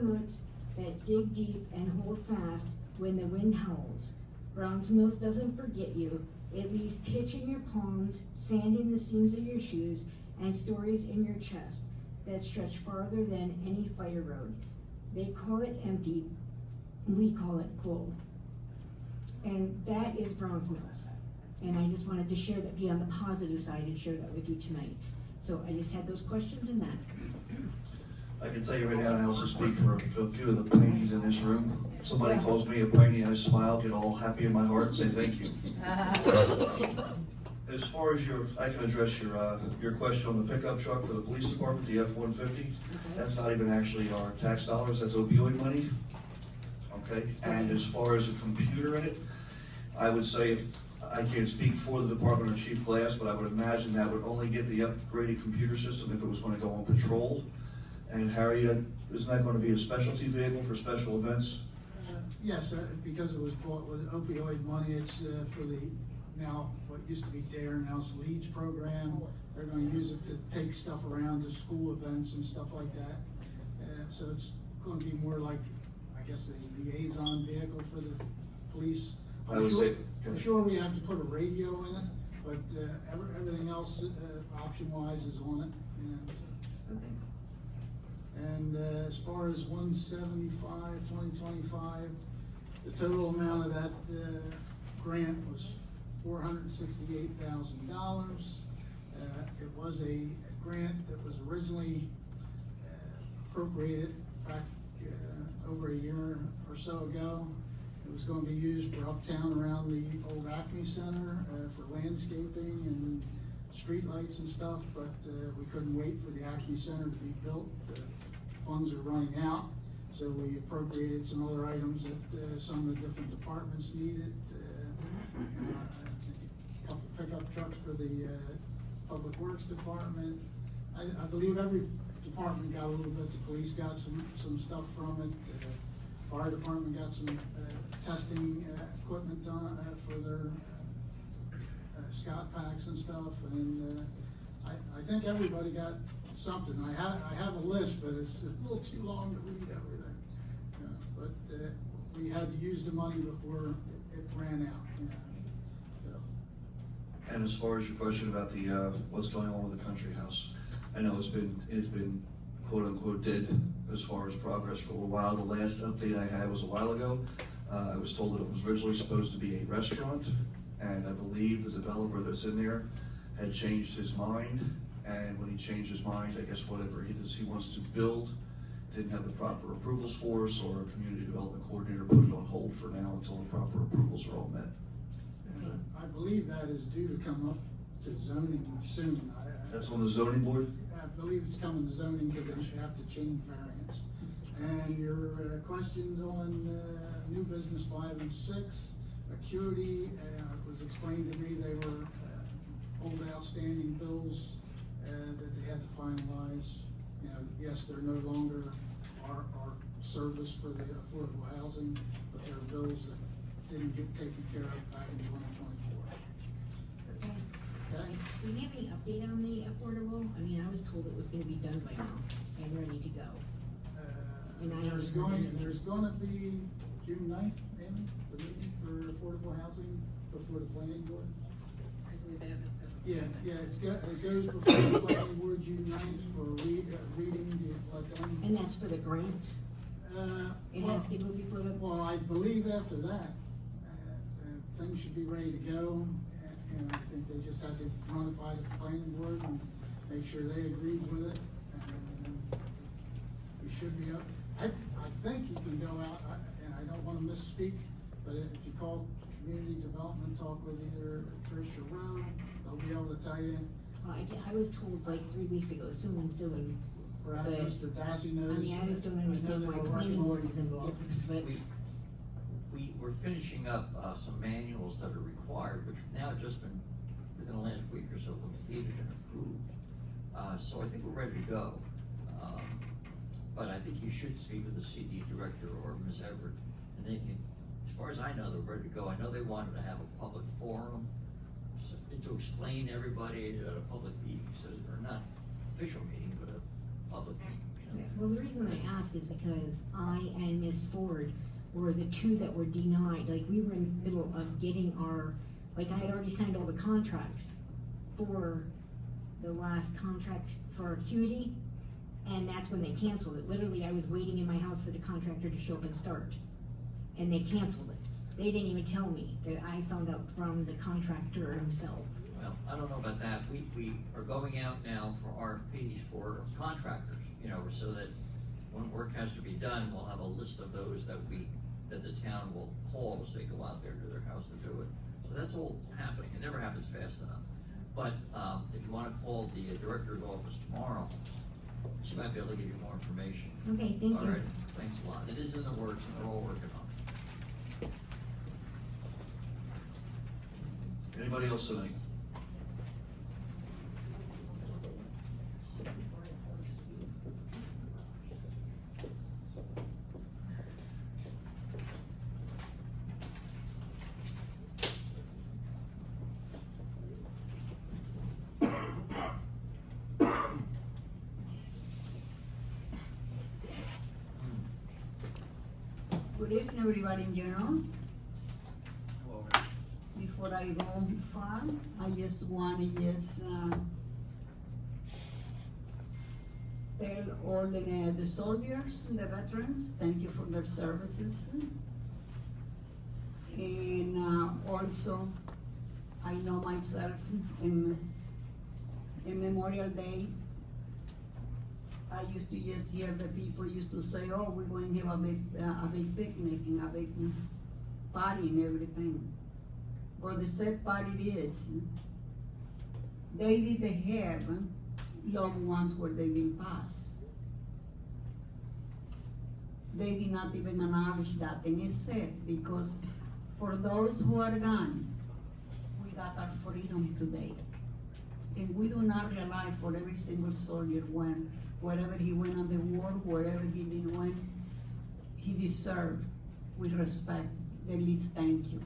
P: roots that dig deep and hold fast when the wind howls. Browns Mills doesn't forget you. It leaves pitch in your palms, sand in the seams of your shoes, and stories in your chest that stretch farther than any fire road. They call it empty, we call it full. And that is Browns Mills. And I just wanted to share that, be on the positive side and share that with you tonight. So I just had those questions and that.
A: I can tell you right now, I also speak for a few of the Pineys in this room. Somebody calls me a Piney, I smile, get all happy in my heart and say thank you. As far as I can address your question on the pickup truck for the police department, the F-150. That's not even actually our tax dollars, that's opioid money. Okay, and as far as a computer in it, I would say, if I can't speak for the department or Chief Glass, but I would imagine that would only get the upgraded computer system if it was gonna go on patrol. And Harry, isn't that gonna be a specialty vehicle for special events?
F: Yes, because it was bought with opioid money, it's for the, now, what used to be DARE, now it's LEADS program. They're gonna use it to take stuff around to school events and stuff like that. So it's gonna be more like, I guess, a liaison vehicle for the police.
A: I would say.
F: I'm sure we have to put a radio in it, but everything else, option-wise, is on it, you know.
P: Okay.
F: And as far as 2025, the total amount of that grant was $468,000. It was a grant that was originally appropriated back over a year or so ago. It was going to be used for uptown around the old Acme Center for landscaping and streetlights and stuff, but we couldn't wait for the Acme Center to be built. Funds are running out, so we appropriated some other items that some of the different departments needed. A couple pickup trucks for the Public Works Department. I believe every department got a little bit. The police got some stuff from it. fire department got some, testing, equipment done, for their, scout packs and stuff, and, I think everybody got something. I have a list, but it's a little too long to read everything. But, we had to use the money before it ran out, so.
A: And as far as your question about the, what's going on with the country house, I know it's been quote unquote dead as far as progress for a while. The last update I had was a while ago. I was told that it was originally supposed to be a restaurant, and I believe the developer that's in there had changed his mind, and when he changed his mind, I guess whatever he wants to build, didn't have the proper approvals for us, or a community development coordinator put it on hold for now until the proper approvals are all met.
F: And I believe that is due to come up to zoning soon.
A: That's on the zoning board?
F: I believe it's coming to zoning because they should have to change variance. And your questions on new business 5 and 6, acuity, was explained to me they were old outstanding bills that they had to finalize. You know, yes, they're no longer our service for the affordable housing, but they're bills that didn't get taken care of back in 2024. Okay?
P: Do we have any update on the affordable? I mean, I was told it was gonna be done by now and ready to go. And I
F: There's
P: haven't heard anything.
F: there's gonna be June 9th, Amy, the meeting for affordable housing before the planning board.
L: I believe they have it scheduled.
F: It goes before the planning board June 9th for reading, to let them.
P: And that's for the grants? It has to go before the,
F: Well, I believe after that, things should be ready to go, and I think they just had to run it by the planning board and make sure they agreed with it, and we should be up. I think you can go out, and I don't wanna misspeak, but if you call community development, talk with either Trish or Ron, they'll be able to tell you.
P: I was told like 3 weeks ago, soon.
F: Perhaps
P: But,
F: Mr. Dassey knows.
P: I mean, I just don't understand why planning board is involved, but.
M: We're finishing up, some manuals that are required, which now have just been, within the last week or so, completed and approved. So I think we're ready to go. But I think you should speak with the CD director or Ms. Everett, and they can, as far as I know, they're ready to go. I know they wanted to have a public forum to explain to everybody at a public meeting, so, or not official meeting, but a public meeting, you know.
P: Well, the reason I ask is because I and Ms. Ford were the two that were denied, like, we were in the middle of getting our, like, I had already signed all the contracts for the last contract for acuity, and that's when they canceled it. Literally, I was waiting in my house for the contractor to show up and start, and they canceled it. They didn't even tell me, that I found out from the contractor himself.
M: Well, I don't know about that. We are going out now for RFPs for contractors, you know, so that when work has to be done, we'll have a list of those that the town will call as they go out there to their house to do it. So that's all happening. It never happens fast enough. But, if you wanna call the director's office tomorrow, she might be able to give you more information.
P: Okay, thank you.
M: All right, thanks a lot. It is in the works and they're all working on it.
A: Anybody else tonight?
Q: Good evening, everybody in general. Before I go far, I just want to tell all the soldiers, the veterans, thank you for their services. And also, I know myself in Memorial Day, I used to just hear the people used to say, oh, we're going to have a big picnic and a big party and everything. But the sad part is, they didn't have loved ones where they didn't pass. They did not even acknowledge that, and it's sad because for those who are gone, we got our freedom today. And we do not realize for every single soldier wherever he went on the war, wherever he didn't win, he deserved with respect. The least thank you.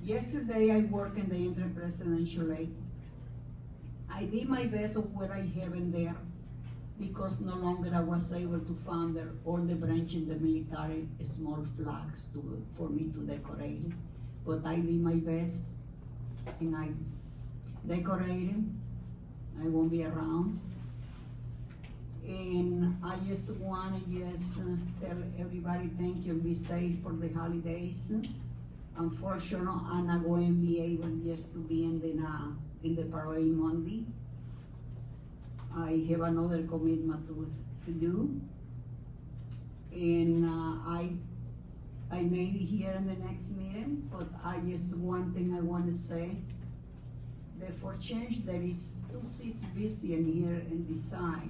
Q: Yesterday I worked in the inter-presidential aid. I did my best of what I have in there because no longer I was able to find all the branch in the military small flags for me to decorate. But I did my best and I decorated. I won't be around. And I just want to tell everybody thank you and be safe for the holidays. Unfortunately, I'm not going to be able just to be in the parade Monday. I have another commitment to do. And I may be here in the next meeting, but one thing I want to say, that for change there is 2 seats busy in here and beside.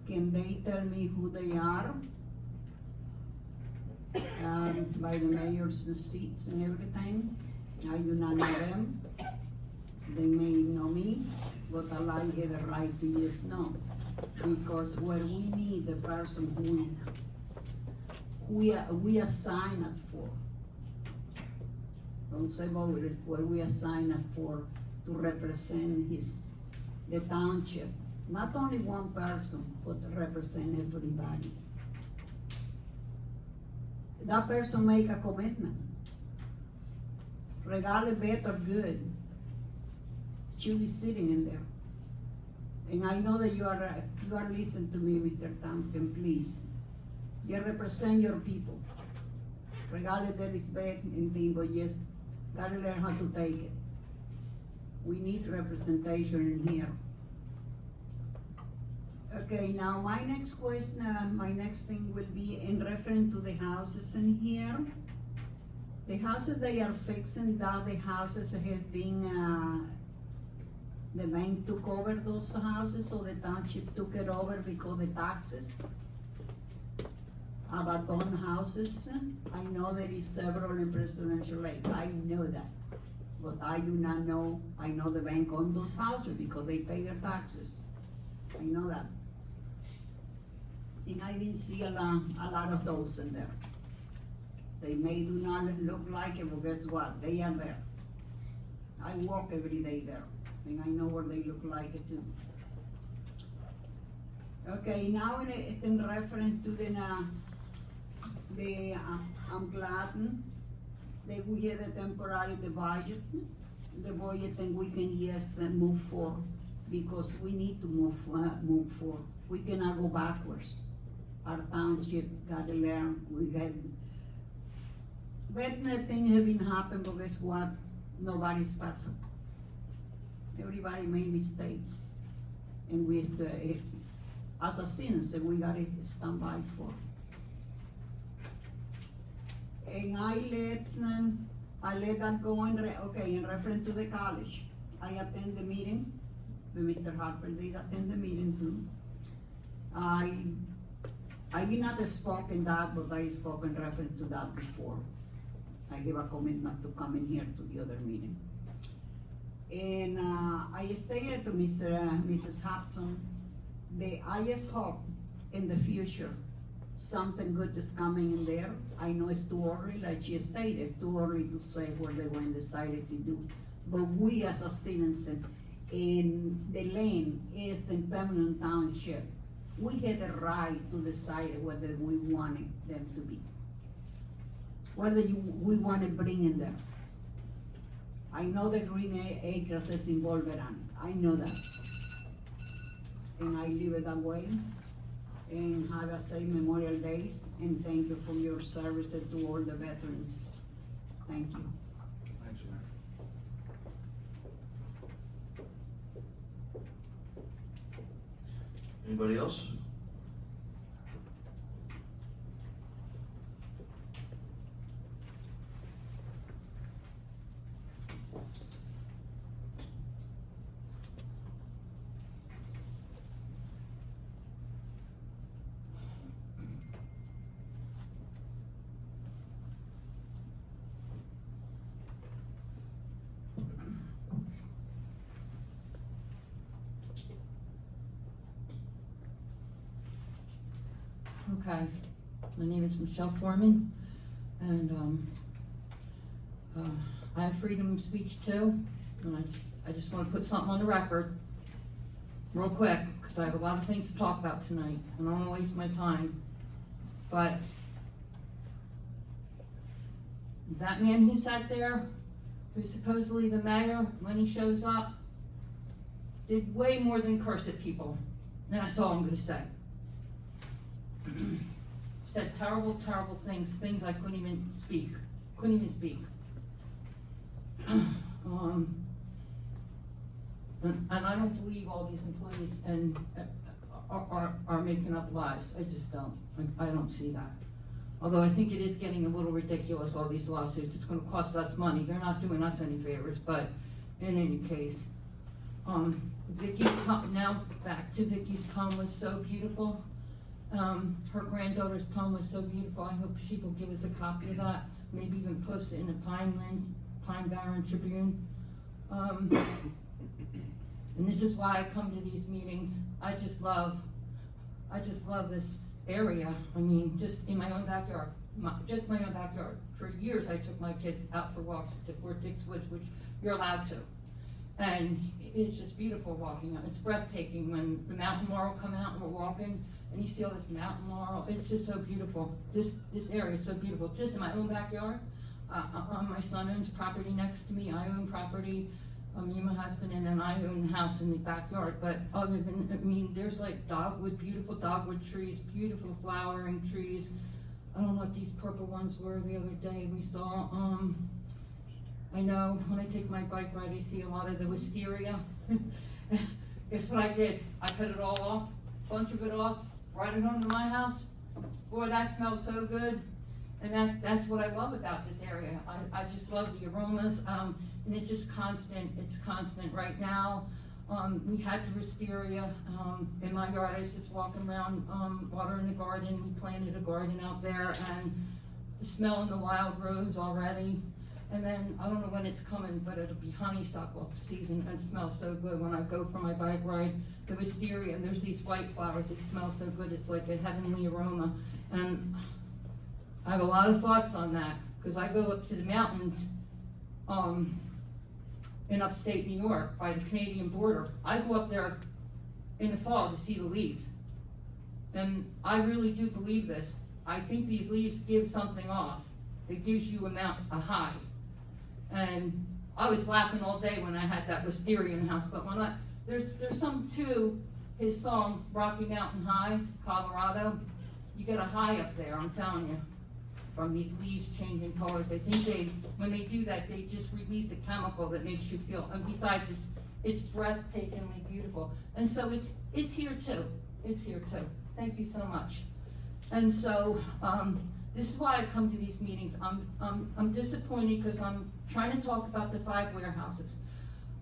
Q: Can they tell me who they are? By the mayor's seats and everything. I do not know them. They may know me, but I have the right to just know. Because where we need the person who we assign it for. Don't say voted, where we assign it for to represent the township. Not only one person, but represent everybody. That person make a commitment. Regardless bad or good, she'll be sitting in there. And I know that you are listening to me, Mr. Tompkins, please. You represent your people. Regardless that is bad and thing, but yes, gotta learn how to take it. We need representation in here. Okay, now my next question, my next thing will be in reference to the houses in here. The houses they are fixing, that the houses have been, the bank took over those houses, so the township took it over because the taxes. Abandoned houses, I know there is several in Presidential Lake, I know that. But I do not know, I know the bank owned those houses because they pay their taxes. I know that. And I didn't see a lot of those in there. They may do not look like it, but guess what? They are there. I walk every day there, and I know where they look like it too. Okay, now in reference to I'm glad that we had a temporary the budget and we can move forward because we need to move forward. We cannot go backwards. Our township got to learn. We had bad things have been happening, but guess what? Nobody's perfect. Everybody made mistakes, and we as a citizen we gotta stand by for. And I let that go in reference to the college. I attend the meeting, Mr. Harper did attend the meeting too. I did not speak in that, but I spoke in reference to that before. I have a commitment to come in here to the other meeting. And I stated to Mrs. Hudson that I just hope in the future something good is coming in there. I know it's too early, like she stated, it's too early to say what they went decided to do. But we as a citizen in the land is in Pemberton Township, we had the right to decide whether we wanted them to be. Whether we want to bring in there. I know the Green Acres is involved in it. I know that. And I leave it that way. And have a safe Memorial Days. And thank you for your service to all the veterans. Thank you.
A: Thanks, Mayor. Anybody else?
Q: Okay,
R: My name is Michelle Foreman, and I have freedom of speech too, and I just want to put something on the record real quick, because I have a lot of things to talk about tonight, and I don't want to waste my time. But that man who sat there, who's supposedly the mayor, when he shows up, did way more than curse at people. And that's all I'm going to say. Said terrible, terrible things I couldn't even speak. And I don't believe all these employees are making up lies. I just don't. I don't see that. Although I think it is getting a little ridiculous, all these lawsuits. It's going to cost us money. They're not doing us any favors, but in any case. Vicky, now back to Vicky's poem was so beautiful. Her granddaughter's poem was so beautiful. I hope she will give us a copy of that. Maybe even post it in the Pine Barren Tribune. And this is why I come to these meetings. I just love this area. I mean, just in my own backyard. My own backyard. For years, I took my kids out for walks at the Fort Dix Woods, which you're allowed to. And it's just beautiful walking out. It's breathtaking when the mountain laurel come out and we're walking and you see all this mountain laurel. It's just so beautiful. This area is so beautiful. Just in my own backyard. My son owns property next to me. I own property. Me and my husband, and then I own the house in the backyard. But other than, I mean, there's like beautiful dogwood trees, beautiful flowering trees. I don't know what these purple ones were the other day we saw. I know when I take my bike ride, I see a lot of the wisteria. Guess what I did? I cut it all off, bunch of it off, brought it home to my house. Boy, that smells so good. And that's what I love about this area. I just love the aromas, and it's just constant. It's constant. Right now, we had the wisteria in my yard. I was just walking around watering the garden. We planted a garden out there, and smelling the wild rose already. And then, I don't know when it's coming, but it'll be honeysuckle season, and it smells so good when I go for my bike ride. The wisteria, and there's these white flowers, it smells so good, it's like a heavenly aroma. And I have a lot of thoughts on that, because I go up to the mountains in upstate New York, by the Canadian border. I go up there in the fall to see the leaves. And I really do believe this. I think these leaves give something off. It gives you a high. And I was laughing all day when I had that wisteria in the house, but when there's something to his song, Rocky Mountain High, Colorado. You get a high up there, I'm telling you, from these leaves changing colors. I think when they do that, they just release a chemical that makes you feel, and besides, it's breathtakingly beautiful. And so it's here too. It's here too. Thank you so much. And so, this is why I come to these meetings. I'm disappointed because I'm trying to talk about the 5 warehouses.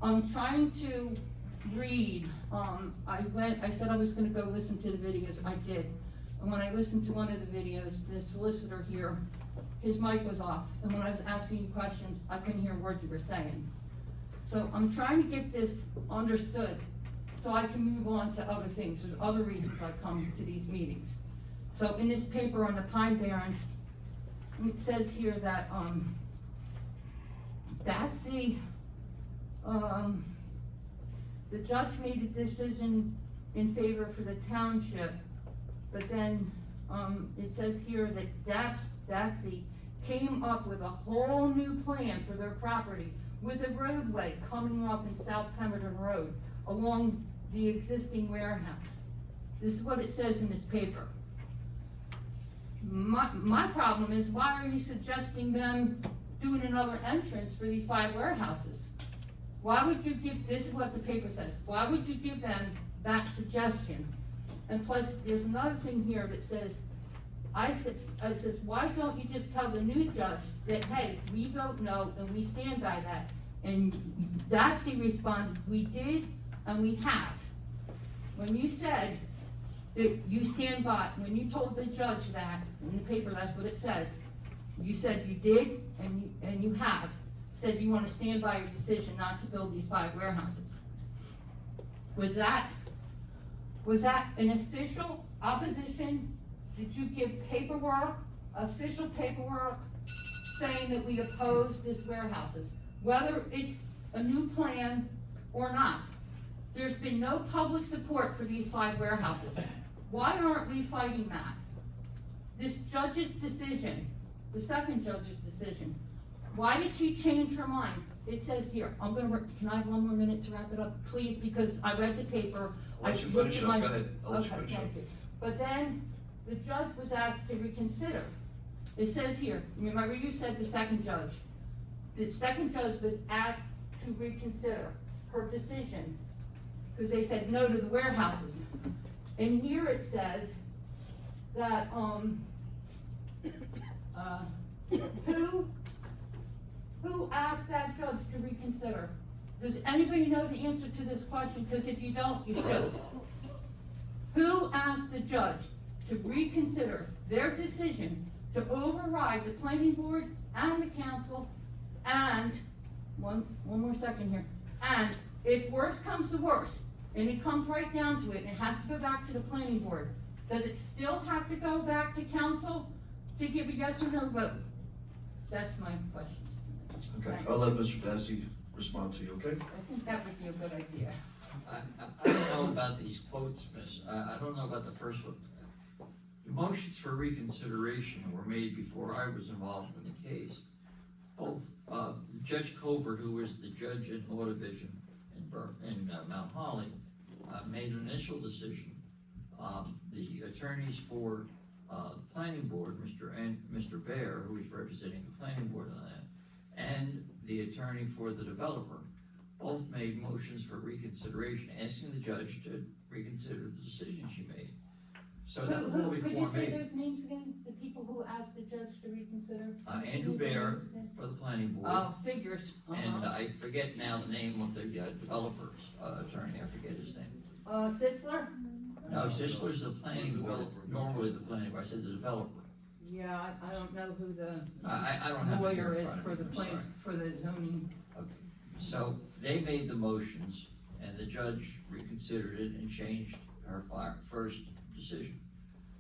R: I'm trying to read. I said I was going to go listen to the videos. I did. And when I listened to one of the videos, the solicitor here, his mic was off. And when I was asking you questions, I couldn't hear a word you were saying. So I'm trying to get this understood so I can move on to other things. There's other reasons I come to these meetings. So in this paper on the Pine Barrens, it says here that the judge made a decision in favor for the township, but then it says here that Datsy came up with a whole new plan for their property with a roadway coming off in South Pemberton Road along the existing warehouse. This is what it says in this paper. My problem is, why are you suggesting them doing another entrance for these 5 warehouses? Why would you give, this is what the paper says, why would you give them that suggestion? And plus, there's another thing here that says, I said, why don't you just tell the new judge that, hey, we don't know and we stand by that? And Datsy responded, we did and we have. When you said that you stand by, when you told the judge that, in the paper that's what it says, you said you did and you have, said you want to stand by your decision not to build these 5 warehouses. Was that an official opposition did you give paperwork, official paperwork, saying that we oppose this warehouses, whether it's a new plan or not? There's been no public support for these 5 warehouses. Why aren't we fighting that? This judge's decision, the second judge's decision, why did she change her mind? It says here, can I have 1 more minute to wrap it up, please, because I read the paper.
A: I'll let you
R: I looked
A: finish
R: at
A: up.
R: my-
A: Go ahead. I'll let you
R: Okay,
A: finish up.
R: thank you. But then, the judge was asked to reconsider. It says here, remember you said the second judge. The second judge was asked to reconsider her decision, because they said no to the warehouses. And here it says that, who asked that judge to reconsider? Does anybody know the answer to this question? Because if you don't, you should. Who asked the judge to reconsider their decision to override the planning board and the council, and, one more second here, and if worse comes to worse, and it comes right down to it, and it has to go back to the planning board, does it still have to go back to council to give a yes or no vote? That's my questions.
A: Okay,
R: Thank
A: I'll let Mr. Dasty respond to you, okay?
R: I think that would be a good idea.
M: I don't know about these quotes, miss, I don't know about the first one. The motions for reconsideration were made before I was involved in the case. Both, Judge Covert, who was the judge in Law Division in Mount Holly, made an initial decision. The attorneys for, planning board, Mr. Baer, who was representing the planning board on that, and the attorney for the developer, both made motions for reconsideration, asking the judge to reconsider the decision she made. So that was all
R: Could
M: before
R: you say
M: me.
R: those names again, the people who asked the judge to reconsider?
M: Andrew Baer for the planning board.
R: Oh, figures.
M: And I forget now the name of the developer's attorney, I forget his name.
R: Sitzler?
M: No, Sisler's the planning board,
A: Developer.
M: normally the planning board, I said the developer.
R: Yeah, I don't know who the
M: I don't have it here
R: lawyer
M: in
R: is
M: front
R: for
M: of
R: the
M: me, I'm
R: plan,
M: sorry.
R: for the zoning.
M: Okay. So they made the motions and the judge reconsidered it and changed her first decision.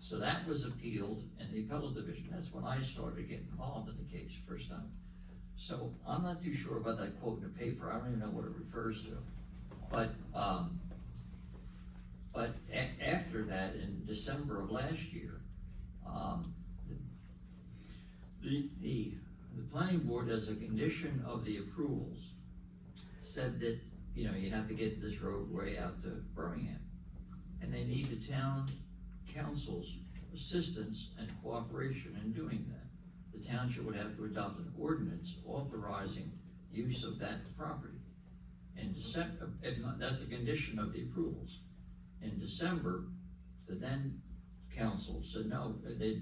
M: So that was appealed in the appellate division. That's when I started getting involved in the case first time. So I'm not too sure about that quote in the paper. I don't even know what it refers to. But after that, in December of last year, the planning board, as a condition of the approvals, said that, you have to get this roadway out to Birmingham. And they need the town council's assistance and cooperation in doing that. The township would have to adopt an ordinance authorizing use of that property. In December, if not, that's the condition of the approvals. In December, the then council said no, they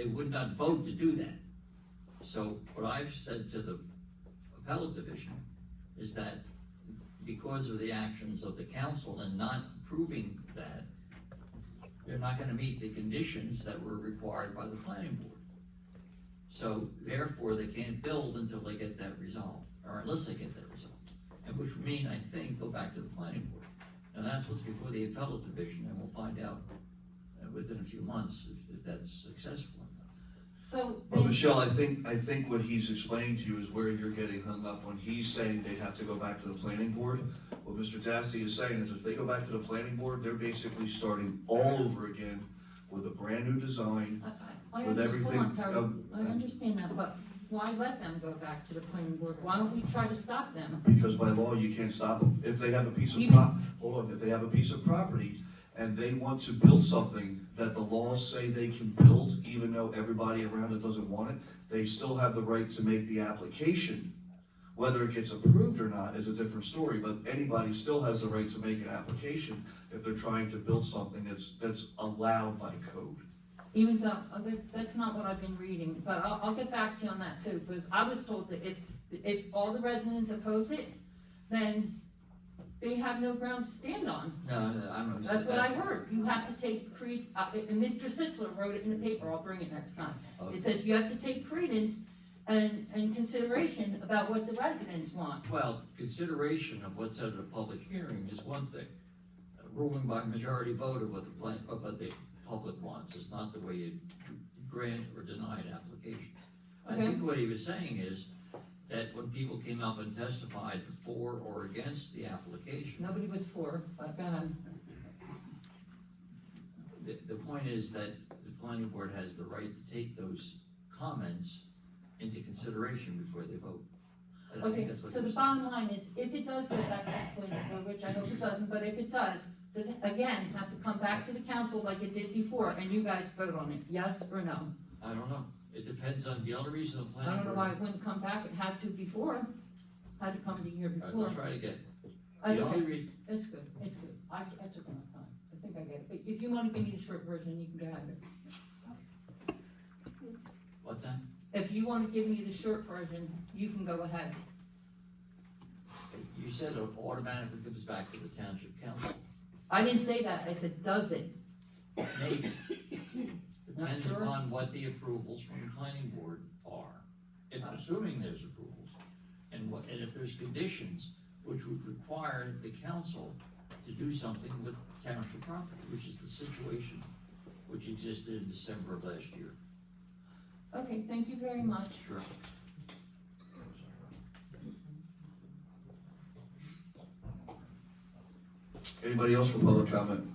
M: would not vote to do that. So what I've said to the appellate division is that because of the actions of the council and not approving that, they're not gonna meet the conditions that were required by the planning board. So therefore, they can't build until they get that resolved, or unless they get that resolved. And which would mean, I think, go back to the planning board. And that's what's before the appellate division, and we'll find out within a few months if that's successful or not.
R: So.
A: Well, Michelle, I think what he's explaining to you is where you're getting hung up when he's saying they have to go back to the planning board. What Mr. Dasty is saying is if they go back to the planning board, they're basically starting all over again with a brand new design.
R: I
A: with everything-
R: understand, Terry, I understand that, but why let them go back to the planning board? Why don't we try to stop them?
A: Because by law, you can't stop them. If they have a piece of if they have a piece of property and they want to build something that the laws say they can build, even though everybody around it doesn't want it, they still have the right to make the application. Whether it gets approved or not is a different story, but anybody still has the right to make an application if they're trying to build something that's allowed by code.
R: Even though, that's not what I've been reading, but I'll get back to you on that too, because I was told that if all the residents oppose it, then they have no ground to stand on.
M: No, I don't understand.
R: That's what I heard. You have to take and Mr. Sitzler wrote it in the paper, I'll bring it next time.
M: Okay.
R: It says you have to take credence and consideration about what the residents want.
M: Well, consideration of what's said at a public hearing is one thing. Ruling by majority vote of what the public wants, it's not the way you grant or deny an application. I
R: Okay.
M: think what he was saying is that when people came up and testified for or against the application,
R: Nobody was for, but go ahead.
M: the point is that the planning board has the right to take those comments into consideration before they vote. I think
R: Okay,
M: that's what
R: so
M: he
R: the
M: was saying.
R: bottom line is, if it does go back to the planning board, which I hope it doesn't, but if it does it again have to come back to the council like it did before, and you guys vote on it, yes or no?
M: I don't know, it depends on the other reason the
R: I
M: planning
R: don't know
M: board.
R: why it wouldn't come back, it had to before, had to come the year
M: All right,
R: before.
M: we'll try to get.
R: That's
M: The only
R: okay,
M: reason,
R: it's good, I took enough time, I think I get it, but if you wanna give me the short version, you can go ahead.
M: what's that?
R: If you wanna give me the short version, you can go ahead.
M: You said it automatically comes back to the township council.
R: I didn't say that, I said, does it?
M: Maybe. Depends
R: sure?
M: upon what the approvals from the planning board are. If, assuming there's approvals, and if there's conditions which would require the council to do something with township property, which is the situation which existed in December of last year.
R: Okay, thank you very much.
M: Sure.
A: Anybody else for public comment?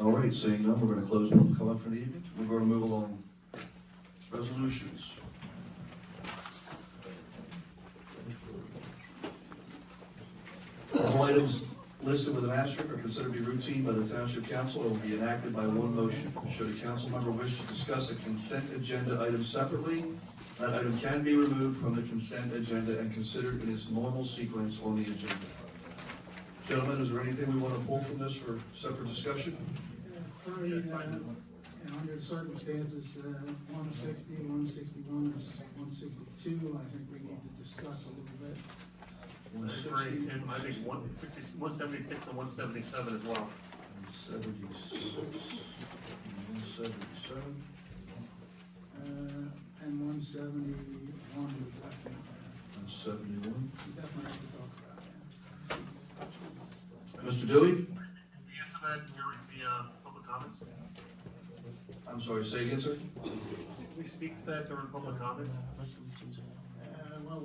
A: All right, seeing none, we're gonna close public comment for the evening. We're gonna move along. Resolutions. All items listed with an asterisk are considered to be routine by the Township Council and will be enacted by one motion. Should a council member wish to discuss a consent agenda item separately, that item can be removed from the consent agenda and considered in its normal sequence on the agenda. Gentlemen, is there anything we want to pull from this for separate discussion?
F: Currently, under the circumstances, 160, 161, 162, I think we need to discuss a little bit.
C: Agree, and I think 176 and 177 as well.
A: 176, 177.
F: And 171, we definitely have to talk about that.
A: Mr. Dewey?
C: Can you answer that during the public comments?
A: I'm sorry, say again, sir?
C: Can we speak to that during public comments?
F: Well,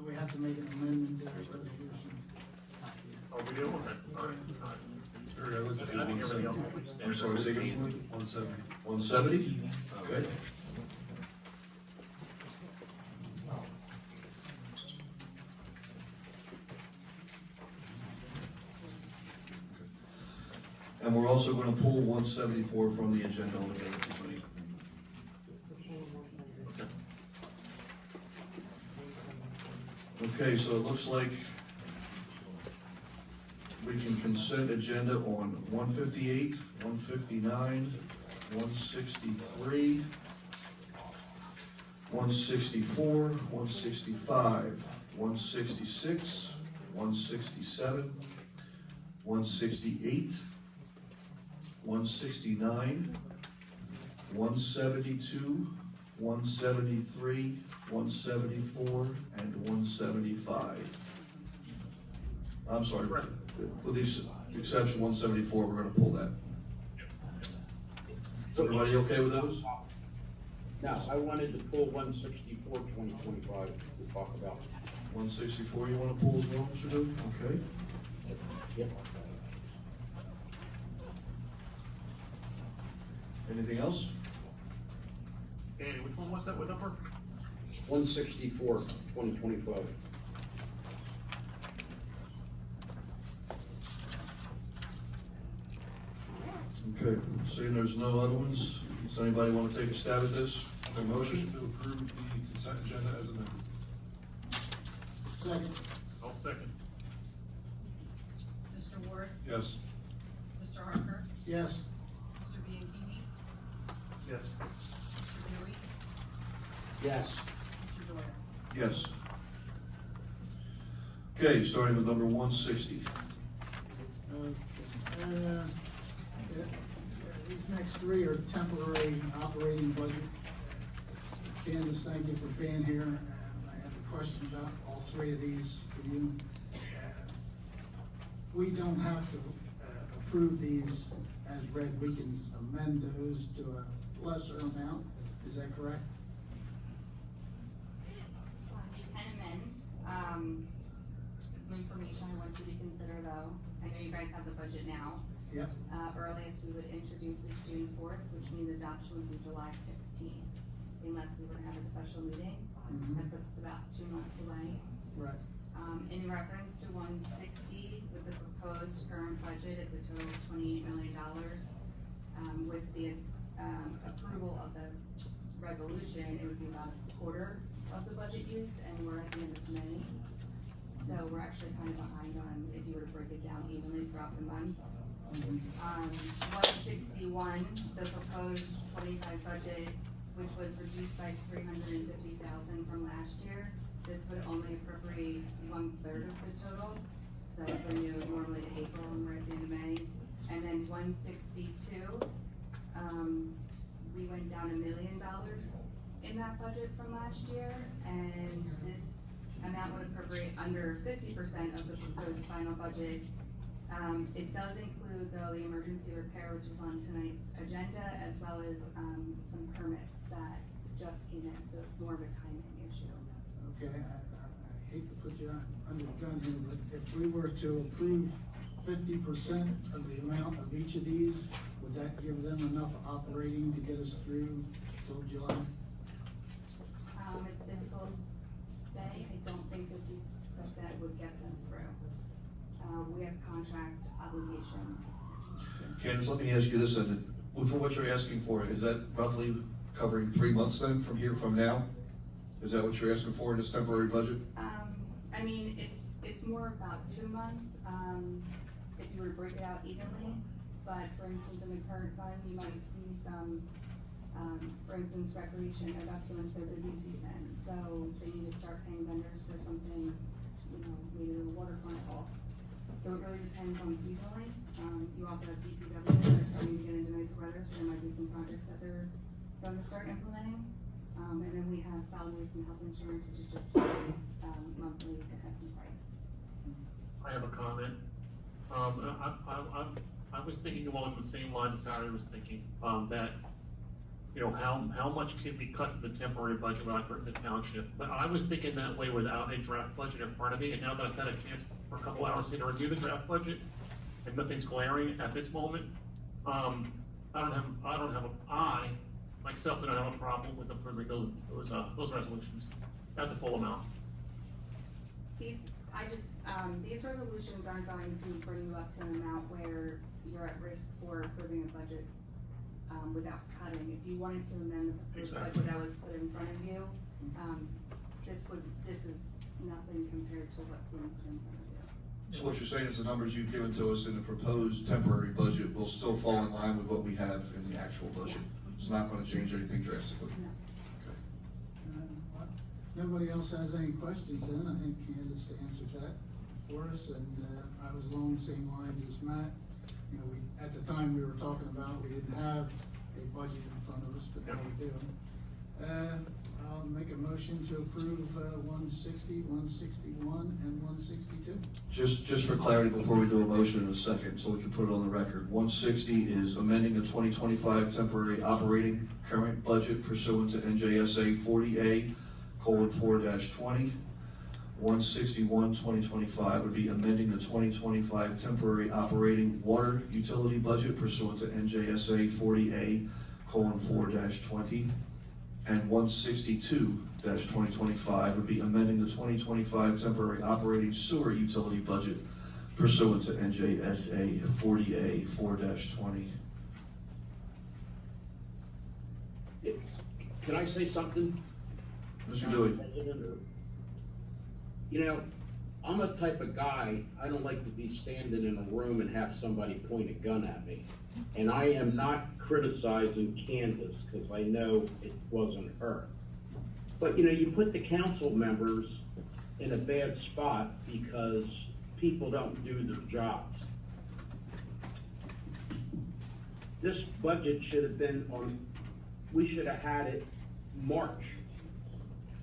F: we have to make an amendment to the resolution.
C: Oh, we do? Okay, all right.
J: I looked at
C: I think everybody else.
A: I'm sorry, say again?
J: 170.
A: 170? Okay. And we're also going to pull 174 from the agenda altogether tonight. Okay, so it looks like we can consent agenda on 158, 159, 163, 164, 165, 166, 167, 168, 169, 172, 173, 174, and 175. I'm sorry, with the exception 174, we're gonna pull that. Is everybody okay with those?
S: No, I wanted to pull 164, 2025 to talk about.
A: 164 you wanna pull as well, Mr. Duke? Okay.
S: Yep.
A: Anything else?
C: Andy, which one was that, what number?
S: 164, 2025.
A: Okay, seeing there's no other ones, does anybody wanna take a stab at this? A motion?
J: To approve the consent agenda as amended.
F: Second.
C: I'll second.
L: Mr. Ward,
J: Yes.
L: Mr. Harper,
F: Yes.
L: Mr. Bianchini,
C: Yes.
L: Mr. Dewey,
S: Yes.
L: Mr. Doyle.
A: Yes. Okay, starting with number 160.
F: These next three are temporary operating budget. Candace, thank you for being here, and I have a question about all three of these for you. We don't have to approve these as read, we can amend those to a lesser amount, is that correct?
G: You can amend, some information I want you to consider though. I know you guys have the budget now.
F: Yep.
G: Earliest we would introduce is June 4th, which means adoption would be July 16th, unless we were to have a special meeting.
F: Mhm.
G: That puts us about 2 months away.
F: Right.
G: In reference to 160, with the proposed current budget, it's a total of $28 million. With the, approval of the resolution, it would be about a quarter of the budget used, and we're at the end of May. So we're actually kind of behind on, if you were to break it down evenly throughout the months. 161, the proposed 25 budget, which was reduced by $350,000 from last year. This would only appropriate 1/3 of the total, so that would bring you normally to April, and we're at the end of May. And then 162, we went down $1 million in that budget from last year, and this amount would appropriate under 50% of the proposed final budget. It does include, though, the emergency repair, which is on tonight's agenda, as well as, some permits that just came in, so it's more of a timing issue.
F: Okay, I hate to put you under the gun here, but if we were to approve 50% of the amount of each of these, would that give them enough operating to get us through till July?
G: It's difficult to say, I don't think 50% would get them through. We have contract obligations.
A: Candace, let me ask you this, then, for what you're asking for, is that roughly covering 3 months then, from now? Is that what you're asking for in this temporary budget?
G: I mean, it's more about 2 months, if you were to break it out evenly. But for instance, in the current fund, you might see some, for instance, recreation, they're about to enter their busy season. So they need to start paying vendors for something, maybe the water carnival. So it really depends on seasonally. You also have DPW, they're starting to get into nice weather, so there might be some projects that they're going to start implementing. And then we have solid waste and health insurance, which is just monthly to hefty price.
C: I have a comment. I was thinking along the same line as Harry was thinking, that, how much can be cut from the temporary budget without hurting the township? But I was thinking that way without a draft budget in front of me, and now that I've had a chance for a couple hours here to review the draft budget, and nothing's glaring at this moment, I myself don't have a problem with approving those resolutions at the full amount.
G: These resolutions aren't going to bring you up to an amount where you're at risk for approving a budget, without cutting. If you wanted to amend the proposed budget that was put in front of you, this is nothing compared to what's being put in front of you.
A: So what you're saying is the numbers you've given to us in the proposed temporary budget will still fall in line with what we have in the actual budget? It's not gonna change anything drastically?
G: No.
F: Nobody else has any questions then, I think Candace answered that for us, and, I was along the same lines as Matt. At the time we were talking about, we didn't have a budget in front of us, but now we do. I'll make a motion to approve, 160, 161, and 162.
A: Just for clarity, before we do a motion in a second, so we can put it on the record, 160 is amending the 2025 temporary operating current budget pursuant to NJSA 40A:4-20. 161, 2025 would be amending the 2025 temporary operating water utility budget pursuant to NJSA 40A:4-20. And 162-2025 would be amending the 2025 temporary operating sewer utility budget pursuant to NJSA 40A:4-20.
S: Can I say something?
A: Mr. Dewey.
S: I'm a type of guy, I don't like to be standing in a room and have somebody point a gun at me. And I am not criticizing Candace, because I know it wasn't her. But, you put the council members in a bad spot because people don't do their jobs. This budget should have been we should have had it March,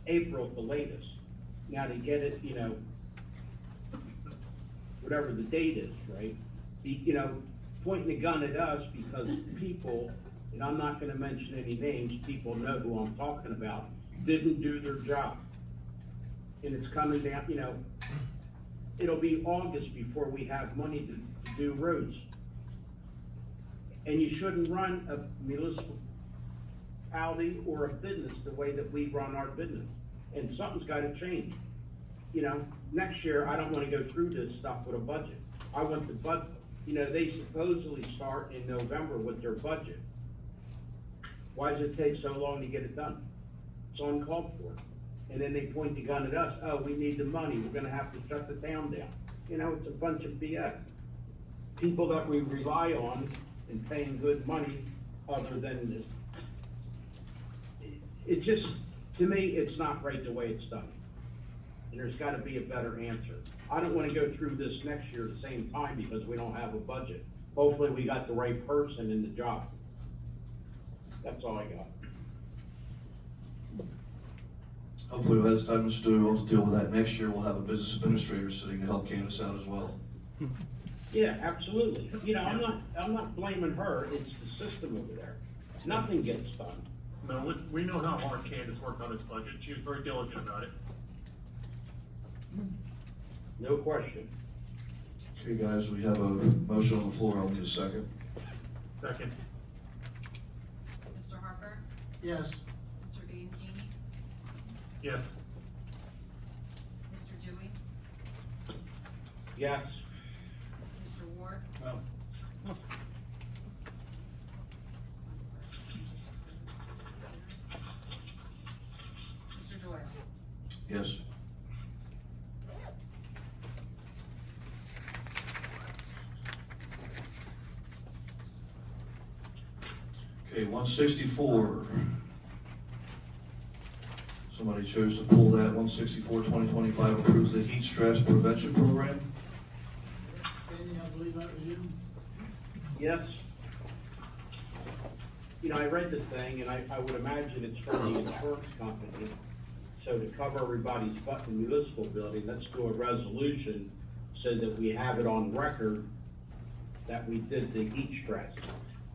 S: April at the latest. Now to get it, whatever the date is, right? pointing a gun at us because people, and I'm not gonna mention any names, people know who I'm talking about, didn't do their job. And it's coming down, you know, it'll be August before we have money to do roads. And you shouldn't run a municipality or a business the way that we run our business. And something's gotta change. You know, next year, I don't wanna go through this stuff with a budget. I want the budget, you know, they supposedly start in November with their budget. Why does it take so long to get it done? It's uncalled for. And then they point the gun at us, oh, we need the money, we're gonna have to shut the town down. You know, it's a bunch of BS. People that we rely on and paying good money other than this. It just, to me, it's not right the way it's done. And there's gotta be a better answer. I don't wanna go through this next year at the same time because we don't have a budget. Hopefully, we got the right person in the job. That's all I got.
A: Hopefully, by this time, Mr. Dewey wants to deal with that. Next year, we'll have a business administrator sitting to help canvass out as well.
S: Yeah, absolutely. You know, I'm not blaming her, it's the system over there. Nothing gets done.
C: No, we know how hard Candace worked on this budget. She was very diligent about it.
S: No question.
A: Okay, guys, we have a motion on the floor. I'll need a second.
C: Second.
L: Mr. Harper,
F: Yes.
L: Mr. Bianchini,
C: Yes.
L: Mr. Dewey,
S: Yes.
L: Mr. Ward.
F: No.
L: Mr. Doyle.
A: Yes. Okay, 164. Somebody chose to pull that. 164, 2025 approves the heat stress prevention program.
F: Danny, I believe that was you.
S: Yes. You know, I read the thing, and I would imagine it's from the insurance company. So to cover everybody's butt in the municipal building, let's do a resolution so that we have it on record that we did the heat stress.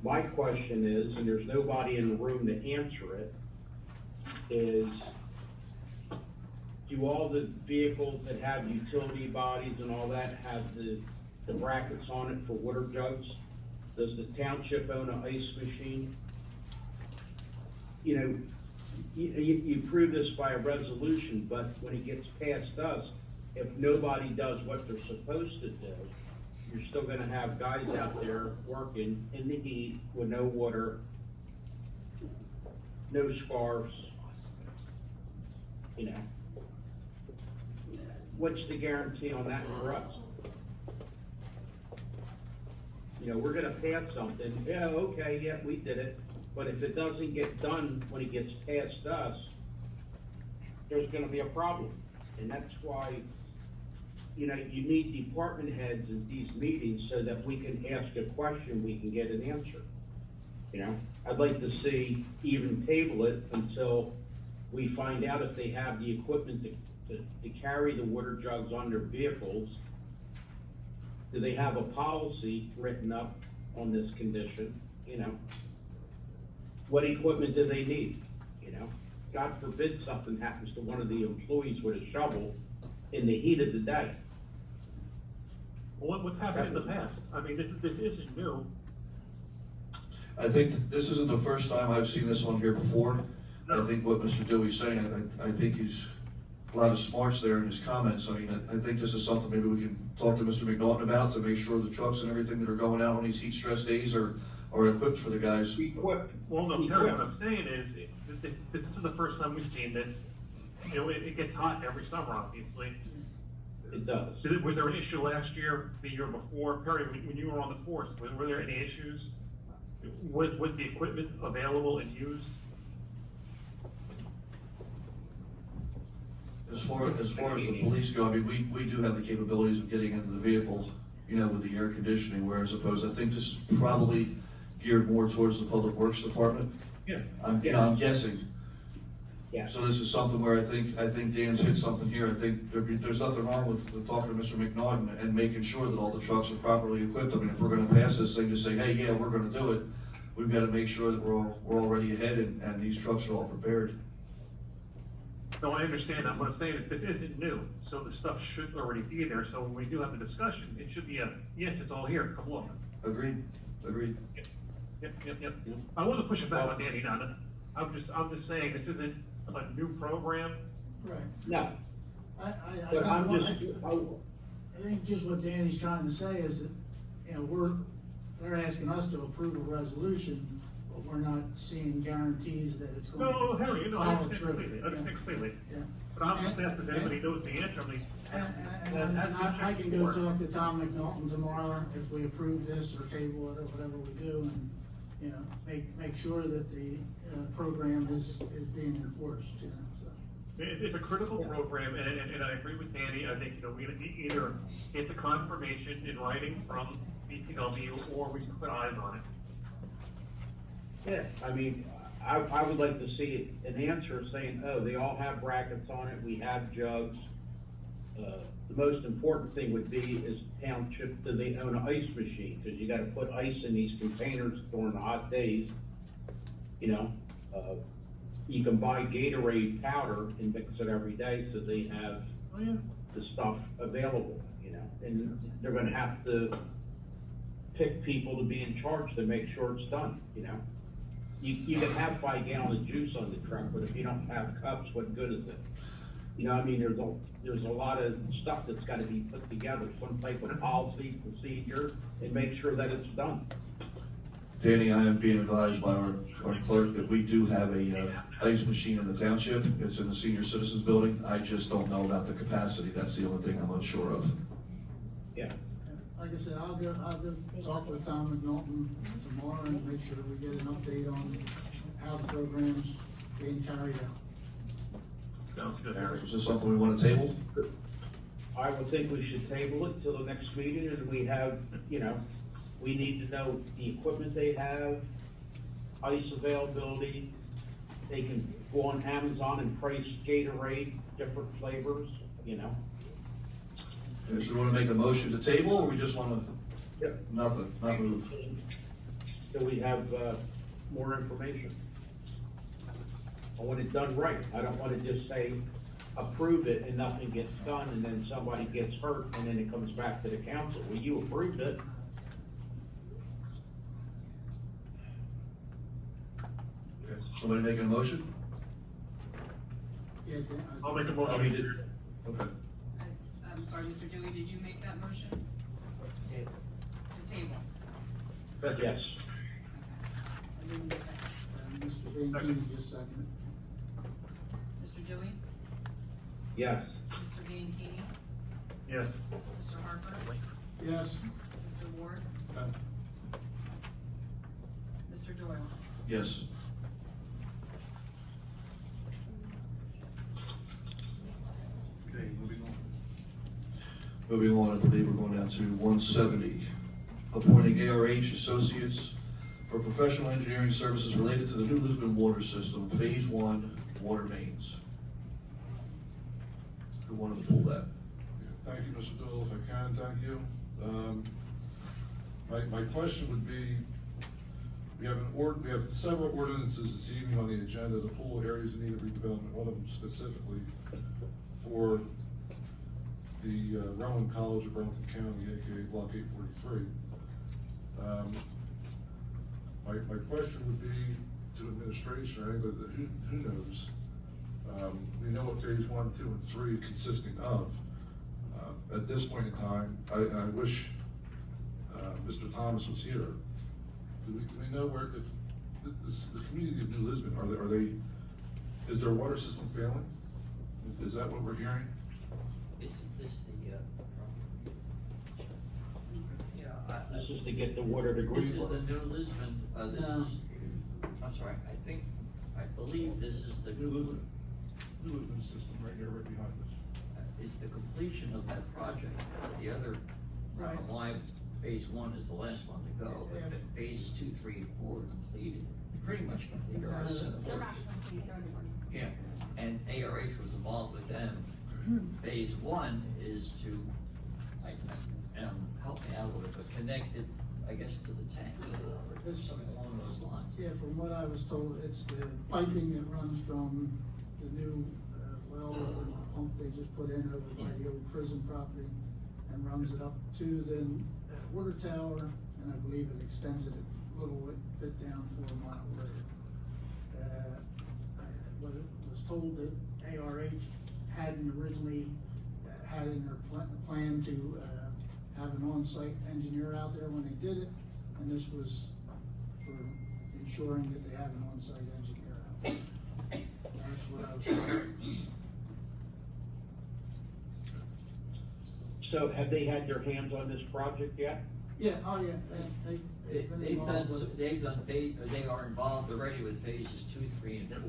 S: My question is, and there's nobody in the room to answer it, is do all the vehicles that have utility bodies and all that have the brackets on it for water jugs? Does the township own an ice machine? You know, you prove this by a resolution, but when it gets past us, if nobody does what they're supposed to do, you're still gonna have guys out there working in the heat with no water, no scarves, you know. What's the guarantee on that for us? You know, we're gonna pass something, yeah, okay, yeah, we did it, but if it doesn't get done when it gets past us, there's gonna be a problem. And that's why, you know, you need department heads at these meetings so that we can ask a question, we can get an answer. You know, I'd like to see even table it until we find out if they have the equipment to carry the water jugs on their vehicles. Do they have a policy written up on this condition, you know? What equipment do they need, you know? God forbid something happens to one of the employees with a shovel in the heat of the day.
C: Well, what's happened in the past? I mean, this isn't new.
A: I think this isn't the first time I've seen this on here before. I
C: No.
A: think what Mr. Dewey's saying, I think he's a lot of smarts there in his comments. I mean, I think this is something maybe we can talk to Mr. McNaughton about to make sure the trucks and everything that are going out on these heat stress days are equipped for the guys.
S: Equipped.
C: Well, no, what I'm saying is, this isn't the first time we've seen this. You know, it gets hot every summer, obviously.
S: It does.
C: Was there an issue last year, the year before? Perry, when you were on the force, were there any issues? Was the equipment available and used?
A: As far as the police go, I mean, we do have the capabilities of getting into the vehicle, you know, with the air conditioning, whereas opposed, I think this is probably geared more towards the public works department.
C: Yeah.
A: I'm guessing.
S: Yes.
A: So this is something where I think Dan's hit something here. I think there's nothing wrong with talking to Mr. McNaughton and making sure that all the trucks are properly equipped. I mean, if we're gonna pass this thing to say, hey, yeah, we're gonna do it, we've gotta make sure that we're already ahead and these trucks are all prepared.
C: No, I understand that. What I'm saying is this isn't new, so the stuff should already be there. So when we do have a discussion, it should be yes, it's all here, come along.
A: Agreed.
C: Yep. I wasn't pushing back on Danny now. I'm just saying this isn't a new program.
F: Right.
S: No,
F: I
S: but I'm just,
F: think just what Danny's trying to say is that, you know, they're asking us to approve a resolution, but we're not seeing guarantees that it's going to.
C: No, Harry, no, I
F: follow
C: understand
F: through.
C: completely, I understand completely.
F: Yeah.
C: But I'm just asking if anybody knows the answer. I mean,
F: And I can go talk to Tom McNaughton tomorrow if we approve this or table it or whatever we do, and, you know, make sure that the, program is being enforced, you know, so.
C: It's a critical program, and I agree with Danny. I think, you know, we either get the confirmation in writing from BPW, or we can put eyes on it.
S: yeah, I mean, I would like to see an answer saying, oh, they all have brackets on it, we have jugs. The most important thing would be is township, do they own an ice machine? Cause you gotta put ice in these containers during the hot days, you know? You can buy Gatorade powder and mix it every day, so they have the stuff available, you know? And they're gonna have to pick people to be in charge to make sure it's done, you know? You can have 5 gallon of juice on the truck, but if you don't have cups, what good is it? You know, I mean, there's a lot of stuff that's gotta be put together, some type of policy, procedure, and make sure that it's done.
A: Danny, I am being advised by our clerk that we do have a ice machine in the township. It's in the senior citizens building. I just don't know about the capacity. That's the only thing I'm unsure of.
S: Yeah.
F: Like I said, I'll go talk with Tom McNaughton tomorrow and make sure we get an update on how the program's being carried out.
C: Sounds good, Harry.
A: Is this something we want to table?
S: I would think we should table it till the next meeting, and we have, you know, we need to know the equipment they have, ice availability. They can go on Amazon and price Gatorade, different flavors, you know?
A: So we want to make a motion to table, or we just want to,
S: Yep.
A: not move?
S: Till we have, more information. I want it done right. I don't wanna just say, approve it and nothing gets done, and then somebody gets hurt, and then it comes back to the council. Well, you approved it.
A: Okay. Somebody making a motion?
F: Yeah,
C: I'll make a
A: Oh, he
C: motion.
A: did. Okay.
L: I'm sorry, Mr. Dewey, did you make that motion?
B: Table.
L: The table.
S: Yes.
L: I didn't get a second.
F: Mr. Van just seconded.
L: Mr. Dewey?
S: Yes.
L: Mr. Bianchini?
C: Yes.
L: Mr. Harper?
F: Yes.
L: Mr. Ward? Mr. Doyle?
A: Yes. Okay, moving on. Moving on, I believe we're going down to 170. Appointing ARH Associates for professional engineering services related to the New Lisbon Water System, Phase 1 water mains. Who wanted to pull that?
J: Thank you, Mr. Doyle, if I can, thank you. My question would be, we have several ordinances this evening on the agenda to pull areas in need of redevelopment, one of them specifically for the Rowan College of Burlington County, aka Block 843. My question would be to administration, or anybody that who knows, we know what phase 1, 2, and 3 consisting of. At this point in time, I wish Mr. Thomas was here. Do we know where, if the community of New Lisbon, are they, is their water system failing? Is that what we're hearing?
M: Is this the,
S: This is to get the water to
M: this is
S: Greenbrook.
M: the New Lisbon, this
F: No.
M: is, I'm sorry, I believe this is the,
J: New Lisbon system right here, right behind us.
M: it's the completion of that project. The other,
F: Right.
M: why phase 1 is the last one to go, but
F: Yeah.
M: phases 2, 3, and 4 are completed, pretty much completed.
F: Yeah.
G: They're not complete, they're in the
M: Yeah, and ARH was involved with them. Phase one is to, help me out with it, but connect it, I guess, to the tank, or something along those lines.
F: Yeah, from what I was told, it's the piping that runs from the new, well, or the pump they just put in over by the old prison property and runs it up to the water tower, and I believe it extends it a little bit down 4 Mile Road. I was told that ARH hadn't originally had in their plan to have an on-site engineer out there when they did it, and this was for ensuring that they have an on-site engineer out there. That's what I was told.
S: So have they had their hands on this project yet?
F: Yeah, oh yeah, they've been involved with.
M: They are involved already with phases 2, 3, and 4.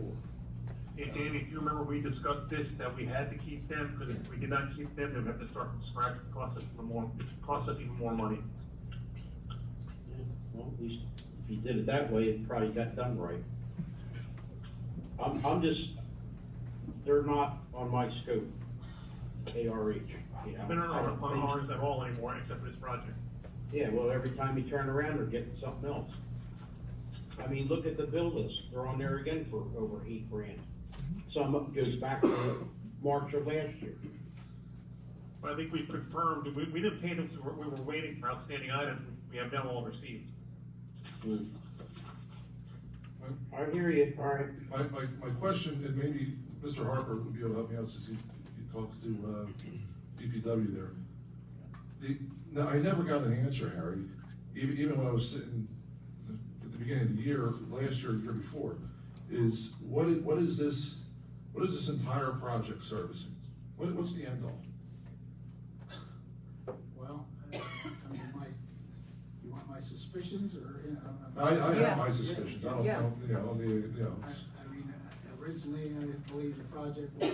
C: And Danny, if you remember, we discussed this, that we had to keep them, because if we did not keep them, then we have to start from scratch, cost us even more money.
S: Yeah, well, at least if you did it that way, it probably got done right. I'm just, they're not on my scope, ARH, you know.
C: They're not on
S: They-
C: ours at all anymore, except for this project.
S: Yeah, well, every time you turn around, they're getting something else. I mean, look at the bill list, they're on there again for over $8,000. Some goes back to March of last year.
C: But I think we confirmed, we didn't pay them, we were waiting for outstanding items, we have them all received.
S: I hear you, all right.
J: My question, and maybe Mr. Harper would be able to help me out since he talks to, DPW there. No, I never got an answer, Harry, even when I was sitting at the beginning of the year, last year, the year before, is what is this entire project servicing? What's the end all?
F: Well, I mean, you want my suspicions, or, you know?
J: I have my suspicions, I don't,
F: Yeah.
J: you know,
F: I mean, originally, I believe the project was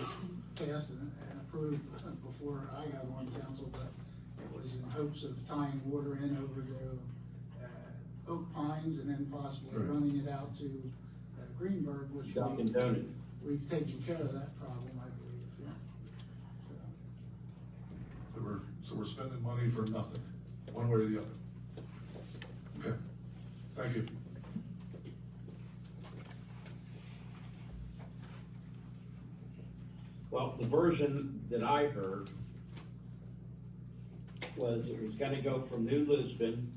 F: passed and approved before I got on council, but it was in hopes of tying water in over to, Oak Pines and then possibly
J: Right.
F: running it out to, Greenberg, which
S: Dunkin' Donut.
F: we've taken care of that problem, I believe, yeah.
J: So we're spending money for nothing, one way or the other. Okay, thank you.
S: Well, the version that I heard was it was gonna go from New Lisbon,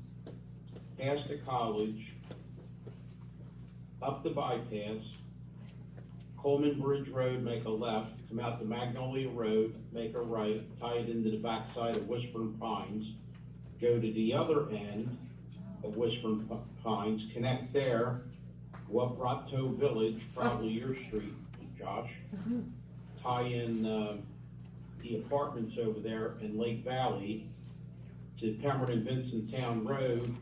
S: past the college, up the bypass, Coleman Bridge Road, make a left, come out to Magnolia Road, make a right, tie it into the backside of Whispering Pines, go to the other end of Whispering Pines, connect there, go up Roto Village, probably your street, Josh, tie in, the apartments over there in Lake Valley to Pemberton Vincent Town Road,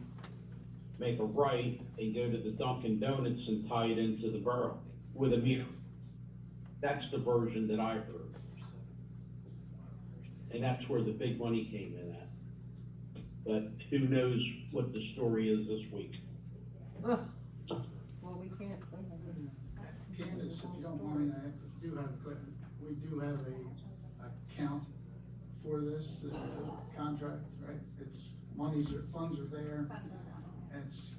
S: make a right, and go to the Dunkin' Donuts and tie it into the borough with a meter. That's the version that I heard. And that's where the big money came in at. But who knows what the story is this week?
R: Well, we can't.
F: Candace, if you don't mind, I do have a question. We do have a account for this contract, right? It's funds are there. It's,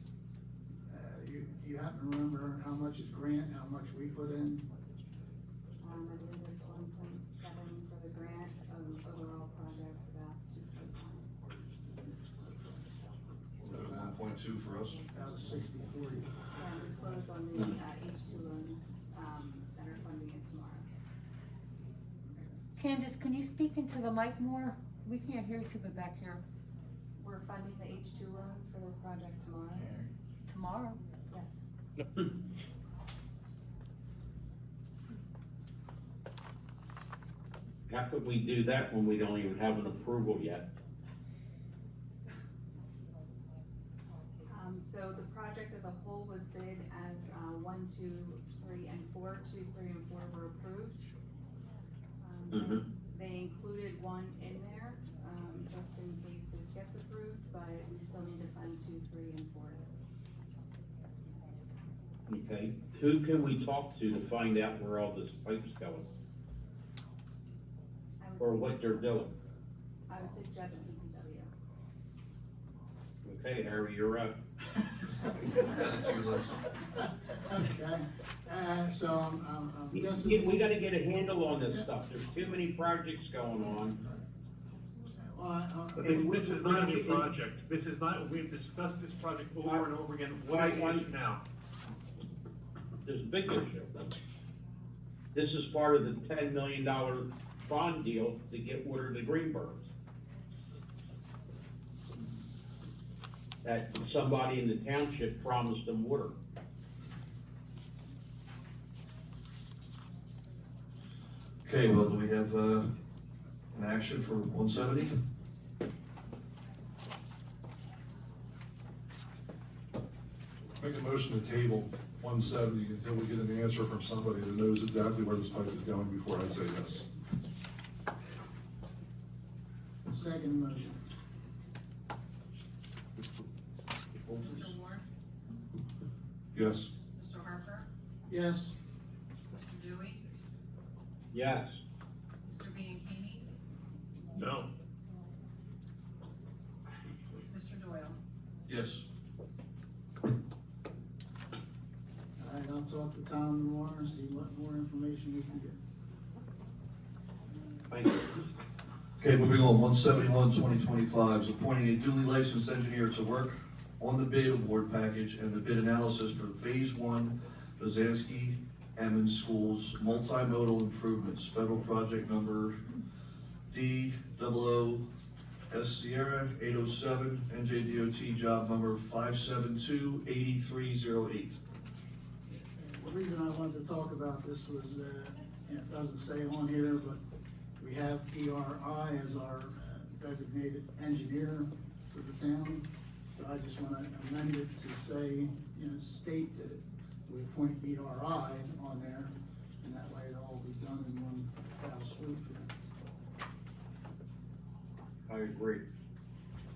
F: you happen to remember how much is grant, how much we put in?
G: I believe it's 1.7 for the grant, overall project's about 2.1.
J: 1.2 for us.
F: That was 60/40.
G: And we close on the, H2 loans, that are funding it tomorrow.
R: Candace, can you speak into the mic more? We can't hear too good back here.
G: We're funding the H2 loans for this project tomorrow.
R: Tomorrow?
G: Yes.
S: How could we do that when we don't even have an approval yet?
G: So the project as a whole was bid as, 1, 2, 3, and 4. 2, 3, and 4 were approved. They included 1 in there, just in case this gets approved, but we still need to fund 2, 3, and 4.
S: Okay, who can we talk to find out where all this pipe's going,
G: I
S: or
G: would,
S: what they're doing?
G: I would suggest DPW.
S: Okay, Harry, you're up.
A: Add it to your list.
F: Okay, so I'm guessing.
S: We gotta get a handle on this stuff, there's too many projects going on.
C: This is not a new project, this is not, we've discussed this project over and over again, why issue now?
S: There's a big issue. This is part of the $10 million bond deal to get water to Greenbergs. That somebody in the township promised them water.
A: Okay, well, do we have, an action for 170?
J: Make a motion to table 170 until we get an answer from somebody that knows exactly where this pipe is going before I say yes.
F: Second motion.
L: Mr. Ward,
J: Yes.
L: Mr. Harper,
F: Yes.
L: Mr. Dewey,
S: Yes.
L: Mr. Bianchini,
C: No.
L: Mr. Doyle.
A: Yes.
F: All right, I'll talk to Tom tomorrow and see what more information we can get.
S: Thank you.
A: Okay, moving on, 171, 2025 is appointing a duly licensed engineer to work on the bid award package and the bid analysis for Phase 1 Bazansky Emmons Schools multimodal improvements, federal project number D00S Sierra 807, NJDOT job number 5728308.
F: The reason I wanted to talk about this was, it doesn't say on here, but we have PRI as our designated engineer for the town. So I just want to amend it to say, state that we appoint PRI on there, and that way it'll all be done in one foul swoop.
S: I agree.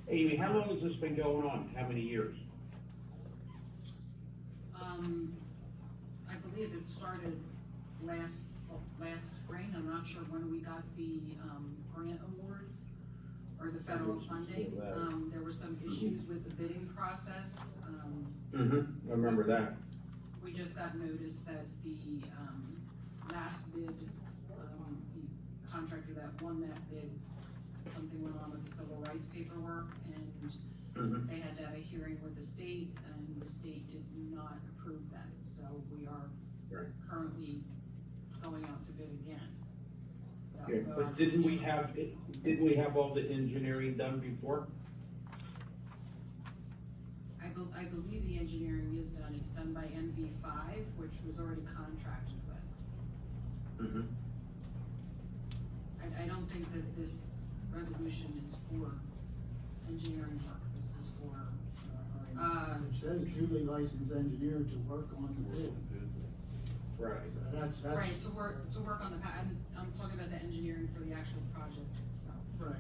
S: Amy, how long has this been going on? How many years?
L: I believe it started last spring, I'm not sure when we got the, grant award or the federal funding. There were some issues with the bidding process.
S: I remember that.
L: We just got notice that the, last bid, the contractor that won that bid, something went on with the civil rights paperwork, and they had to have a hearing with the state, and the state did not approve that, so we are
S: Right.
L: currently going out to bid again. That
S: Yeah,
L: will go
S: but
L: out-
S: didn't we have all the engineering done before?
L: I believe the engineering is done, it's done by NV5, which was already contracted with. I don't think that this resolution is for engineering work, this is for,
F: It says duly licensed engineer to work on the bid.
S: Right.
F: So that's.
L: right, to work on the, I'm talking about the engineering for the actual project itself.
F: Right,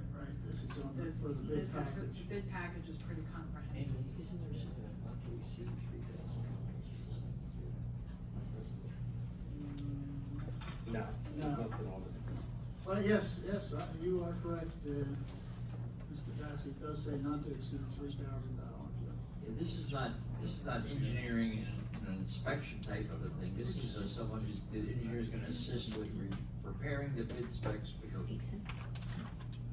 F: this is on the, for the bid
L: This is, the
F: package.
L: bid package is pretty comprehensive.
S: No,
F: No.
S: nothing on it.
F: Well, yes, you are correct, Mr. Bassett does say not to exceed $3,000.
M: Yeah, this is not engineering and an inspection type of a thing. This is someone who's, the engineer is gonna assist with preparing the bid specs, which are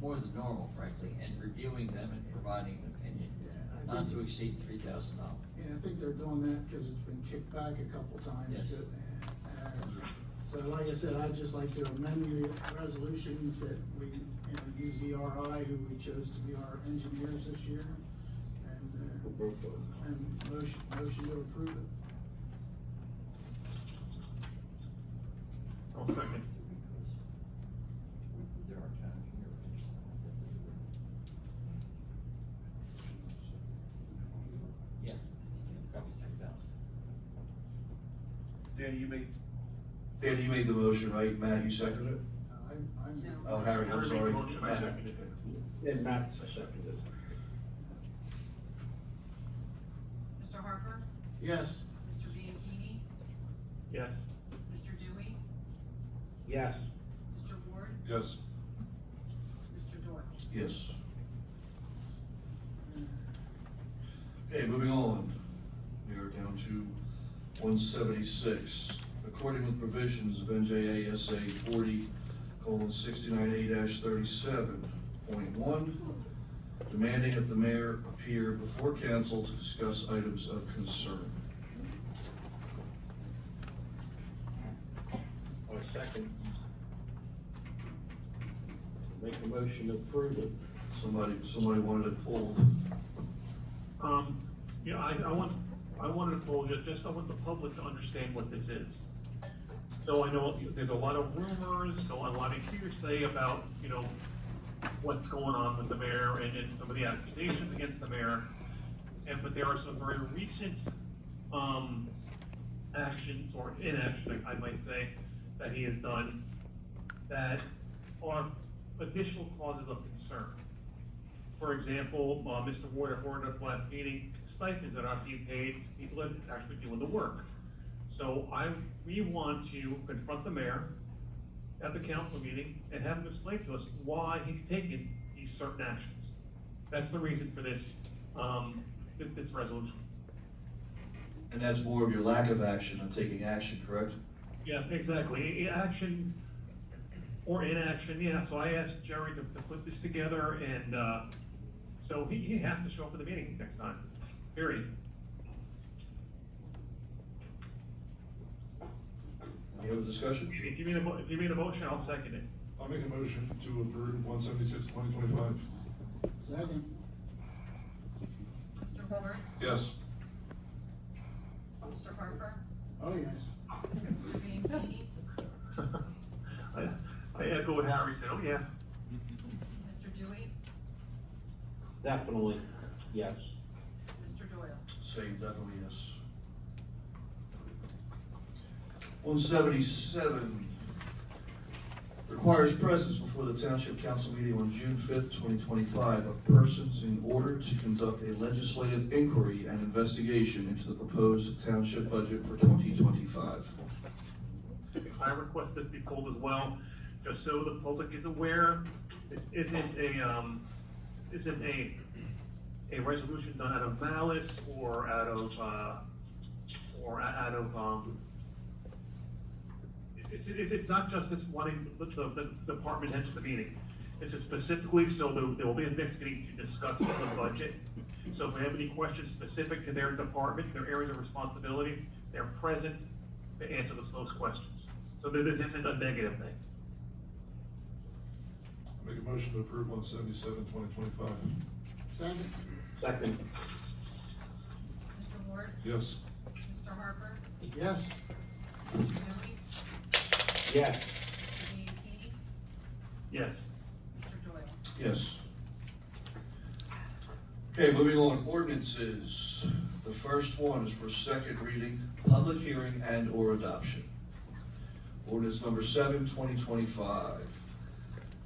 M: more than normal, frankly, and reviewing them and providing an opinion,
F: Yeah,
M: not to exceed $3,000.
F: Yeah, I think they're doing that because it's been kicked back a couple times.
M: Yes.
F: So like I said, I'd just like to amend the resolution that we, use ERI, who we chose to be our engineers this year,
S: For
F: and,
S: both those.
F: motion to approve it.
C: I'll second.
M: There are times here. Yeah. Probably $3,000.
A: Danny, you made the motion, right? Matt, you seconded it?
F: I'm.
A: Oh, Harry, I'm
C: Harry made the
A: sorry.
C: motion, I seconded it.
S: And Matt seconded.
L: Mr. Harper,
F: Yes.
L: Mr. Bianchini,
C: Yes.
L: Mr. Dewey,
S: Yes.
L: Mr. Ward,
J: Yes.
L: Mr. Doyle.
A: Yes. Okay, moving on. We are down to 176. According with provisions of NJA SA 40:69A-37.1, demanding that the mayor appear before council to discuss items of concern.
S: Or second. Make a motion to approve it.
A: Somebody wanted it pulled.
C: Yeah, I wanted to pull just, I want the public to understand what this is. So I know there's a lot of rumors, a lot of hearsay about, what's going on with the mayor and some of the accusations against the mayor. But there are some very recent, actions or inaction, I might say, that he has done that are additional causes of concern. For example, Mr. Ward reported at the last meeting, stipends that are being paid to people that are actually doing the work. So we want to confront the mayor at the council meeting and have him explain to us why he's taken these certain actions. That's the reason for this, this resolution.
A: And that's more of your lack of action than taking action, correct?
C: Yeah, exactly. Action or inaction, yeah. So I asked Jerry to put this together, and so he has to show up at the meeting next time, period.
A: Any other discussion?
C: If you made a motion, I'll second it.
J: I'll make a motion to approve 176/2025.
F: Second.
L: Mr. Ward,
J: Yes.
L: Mr. Harper,
F: Oh, yes.
L: Mr. Bianchini,
C: I echo what Harry said. Oh yeah.
L: Mr. Dewey,
S: Definitely, yes.
L: Mr. Doyle.
A: Say definitely yes. 177 requires presence before the Township Council meeting on June 5th, 2025 of persons in order to conduct a legislative inquiry and investigation into the proposed township budget for 2025.
C: I request this be pulled as well, just so the public is aware. This isn't a resolution done out of malice or out of it's not just this wanting the department heads of the meeting. This is specifically so there will be a next meeting to discuss the budget. So if we have any questions specific to their department, their areas of responsibility, they're present to answer those questions. So that this isn't a negative thing.
J: Make a motion to approve 177/2025.
F: Second.
S: Second,
L: Mr. Ward,
J: Yes.
L: Mr. Harper,
F: Yes.
L: Mr. Dewey,
S: yes.
L: Mr. Bianchini,
C: Yes.
L: Mr. Doyle.
A: Yes. Okay, moving on, ordinances. The first one is for second reading, public hearing and/or adoption. Ordinance number 7, 2025.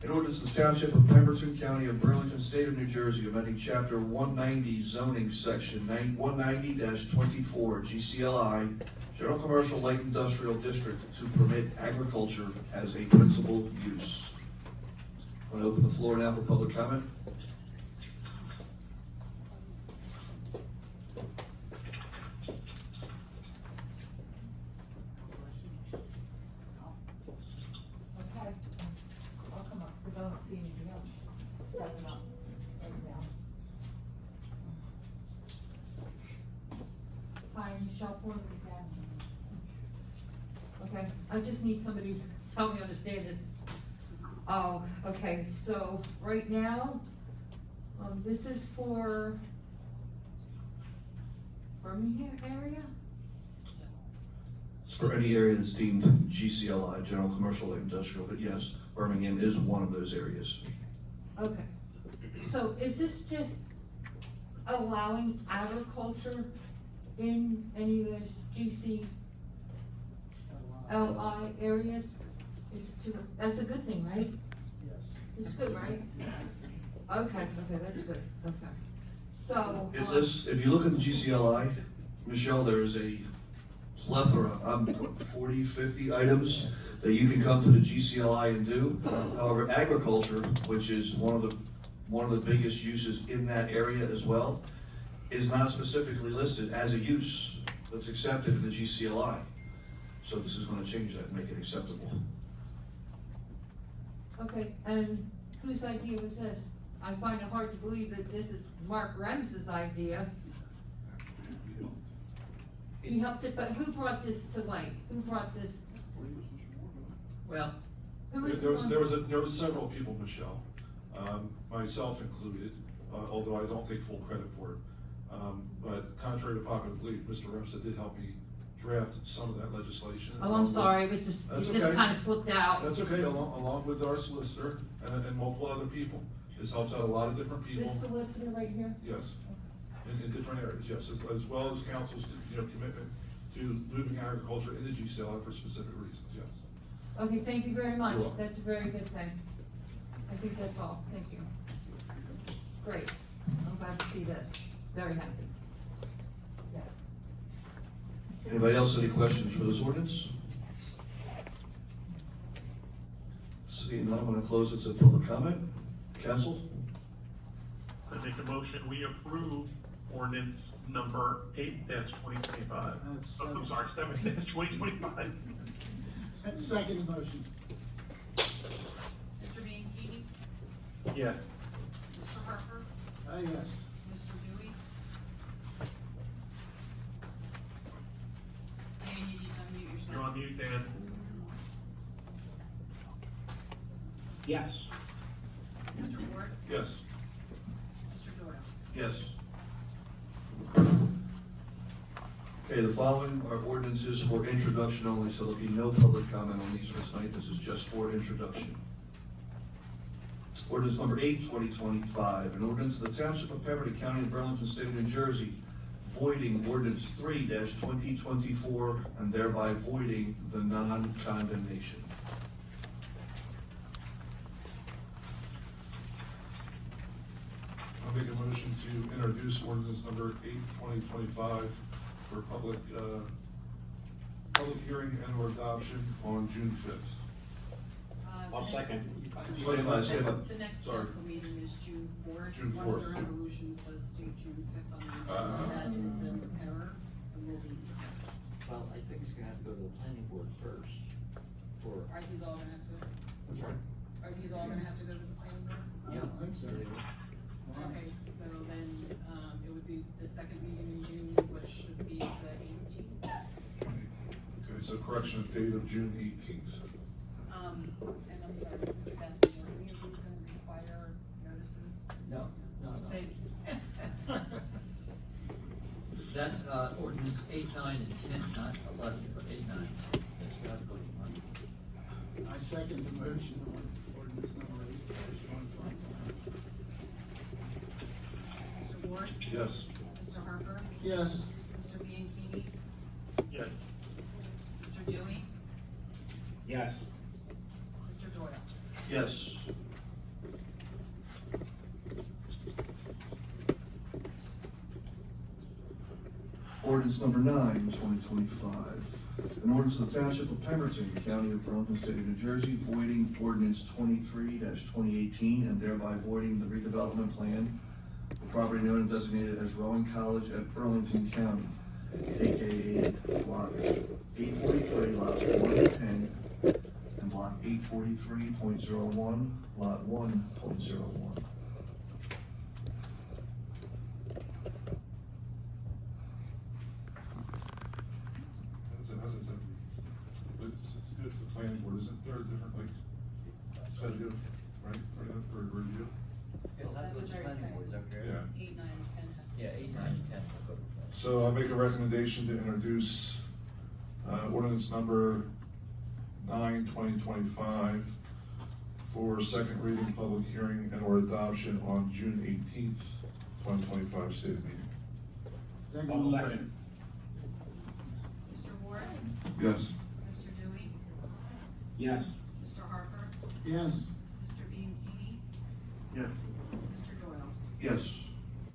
A: An ordinance of the Township of Pemberton, County of Burlington, State of New Jersey, amending Chapter 190 zoning section 190-24 GCLI, General Commercial Light Industrial District to permit agriculture as a principal use. I'm going to open the floor now for public comment.
R: Okay, I'll come up, because I don't see anything else stepping up right now. Hi, I'm Michelle Ford again. Okay, I just need somebody to help me understand this. Oh, okay, so right now, this is for Birmingham area?
A: It's for any area that's deemed GCLI, General Commercial Light Industrial, but yes, Birmingham is one of those areas.
R: Okay, so is this just allowing agriculture in any of the GCLI areas? That's a good thing, right?
F: Yes.
R: It's good, right? Okay, that's good, okay. So.
A: If you look at the GCLI, Michelle, there is a plethora, 40, 50 items that you can come to the GCLI and do. However, agriculture, which is one of the biggest uses in that area as well, is not specifically listed as a use that's accepted in the GCLI. So this is gonna change that and make it acceptable.
R: Okay, and whose idea was this? I find it hard to believe that this is Mark Rems's idea. He helped it, but who brought this to light? Who brought this?
M: Well,
R: Who was the
J: There
R: one?
J: was several people, Michelle, myself included, although I don't take full credit for it. But contrary to popular belief, Mr. Remsen did help me draft some of that legislation.
R: Oh, I'm sorry, it just
J: That's
R: it just
J: okay.
R: kind of flipped out.
J: That's okay, along with our solicitor and multiple other people. This helps out a lot of different people.
R: This solicitor right here?
J: Yes, in different areas, yes, as well as council's, commitment to moving agriculture into GCLI for specific reasons, yes.
R: Okay, thank you very much.
J: You're welcome.
R: That's a very good thing. I think that's all. Thank you. Great. I'm glad to see this. Very happy. Yes.
A: Anybody else any questions for this ordinance? Seeing none, I'm gonna close it to public comment. Council?
C: I make a motion, we approve ordinance number 8-2025.
F: That's
C: Oh, I'm sorry, 7-2025.
F: Second motion.
L: Mr. Bianchini?
C: Yes.
L: Mr. Harper?
F: Yes.
L: Mr. Dewey? Dan, you need to unmute yourself.
C: You're on mute, Dan.
S: Yes.
L: Mr. Ward?
J: Yes.
L: Mr. Doyle?
A: Yes. Okay, the following are ordinances for introduction only, so there'll be no public comment on these for tonight. This is just for introduction. Ordinance number 8-2025, an ordinance of the Township of Pemberton, County of Burlington, State of New Jersey, voiding ordinance 3-2024 and thereby voiding the non-condemnation.
J: I'll make a motion to introduce ordinance number 8-2025 for public hearing and or adoption on June 5th.
S: I'll second.
A: Wait,
L: The next
J: Sorry.
L: council meeting is June fourth.
J: June
L: One of
J: 4th.
L: the resolutions does state June fifth on the agenda. That is an error, and will be,
M: well, I think it's gonna have to go to the planning board first for,
L: are these all gonna have to,
J: I'm sorry?
L: are these all gonna have to go to the planning board?
F: I don't think so.
L: Okay, so then, it would be the second meeting in June, which should be the 18th.
J: Okay, so correction of date of June 18th.
L: And I'm sorry, Mr. Bassett, are any of these gonna require notices?
M: no.
L: Thank you.
M: That's, ordinance 8, 9, and 10, not 11, but 8, 9. It's got to go to Monday.
F: I second the motion on ordinance number 8-2025.
L: Mr. Ward?
J: Yes.
L: Mr. Harper?
F: Yes.
L: Mr. Bianchini?
C: Yes.
L: Mr. Dewey?
S: Yes.
L: Mr. Doyle?
A: Yes. Ordinance number 9-2025, an ordinance of the Township of Pemberton, County of Burlington, State of New Jersey, voiding ordinance 23-2018 and thereby voiding the redevelopment plan for property known and designated as Rowan College at Burlington County, aka block 843, lots 1 and 10, and block 843.01, lot 1.01.
J: It's good for the planning board, isn't there a different, set of, right, for review?
M: It'll have to go to the planning board, is that correct?
J: Yeah.
L: 8, 9, and 10 has to.
M: Yeah, 8, 9, and 10 will go to the planning.
J: So I make a recommendation to introduce, ordinance number 9-2025 for second reading, public hearing, and or adoption on June 18th, 2025, state of meeting.
S: I'll second.
L: Mr. Ward?
J: Yes.
L: Mr. Dewey?
S: Yes.
L: Mr. Harper?
F: Yes.
L: Mr. Bianchini?
C: Yes.
L: Mr. Doyle?
A: Yes.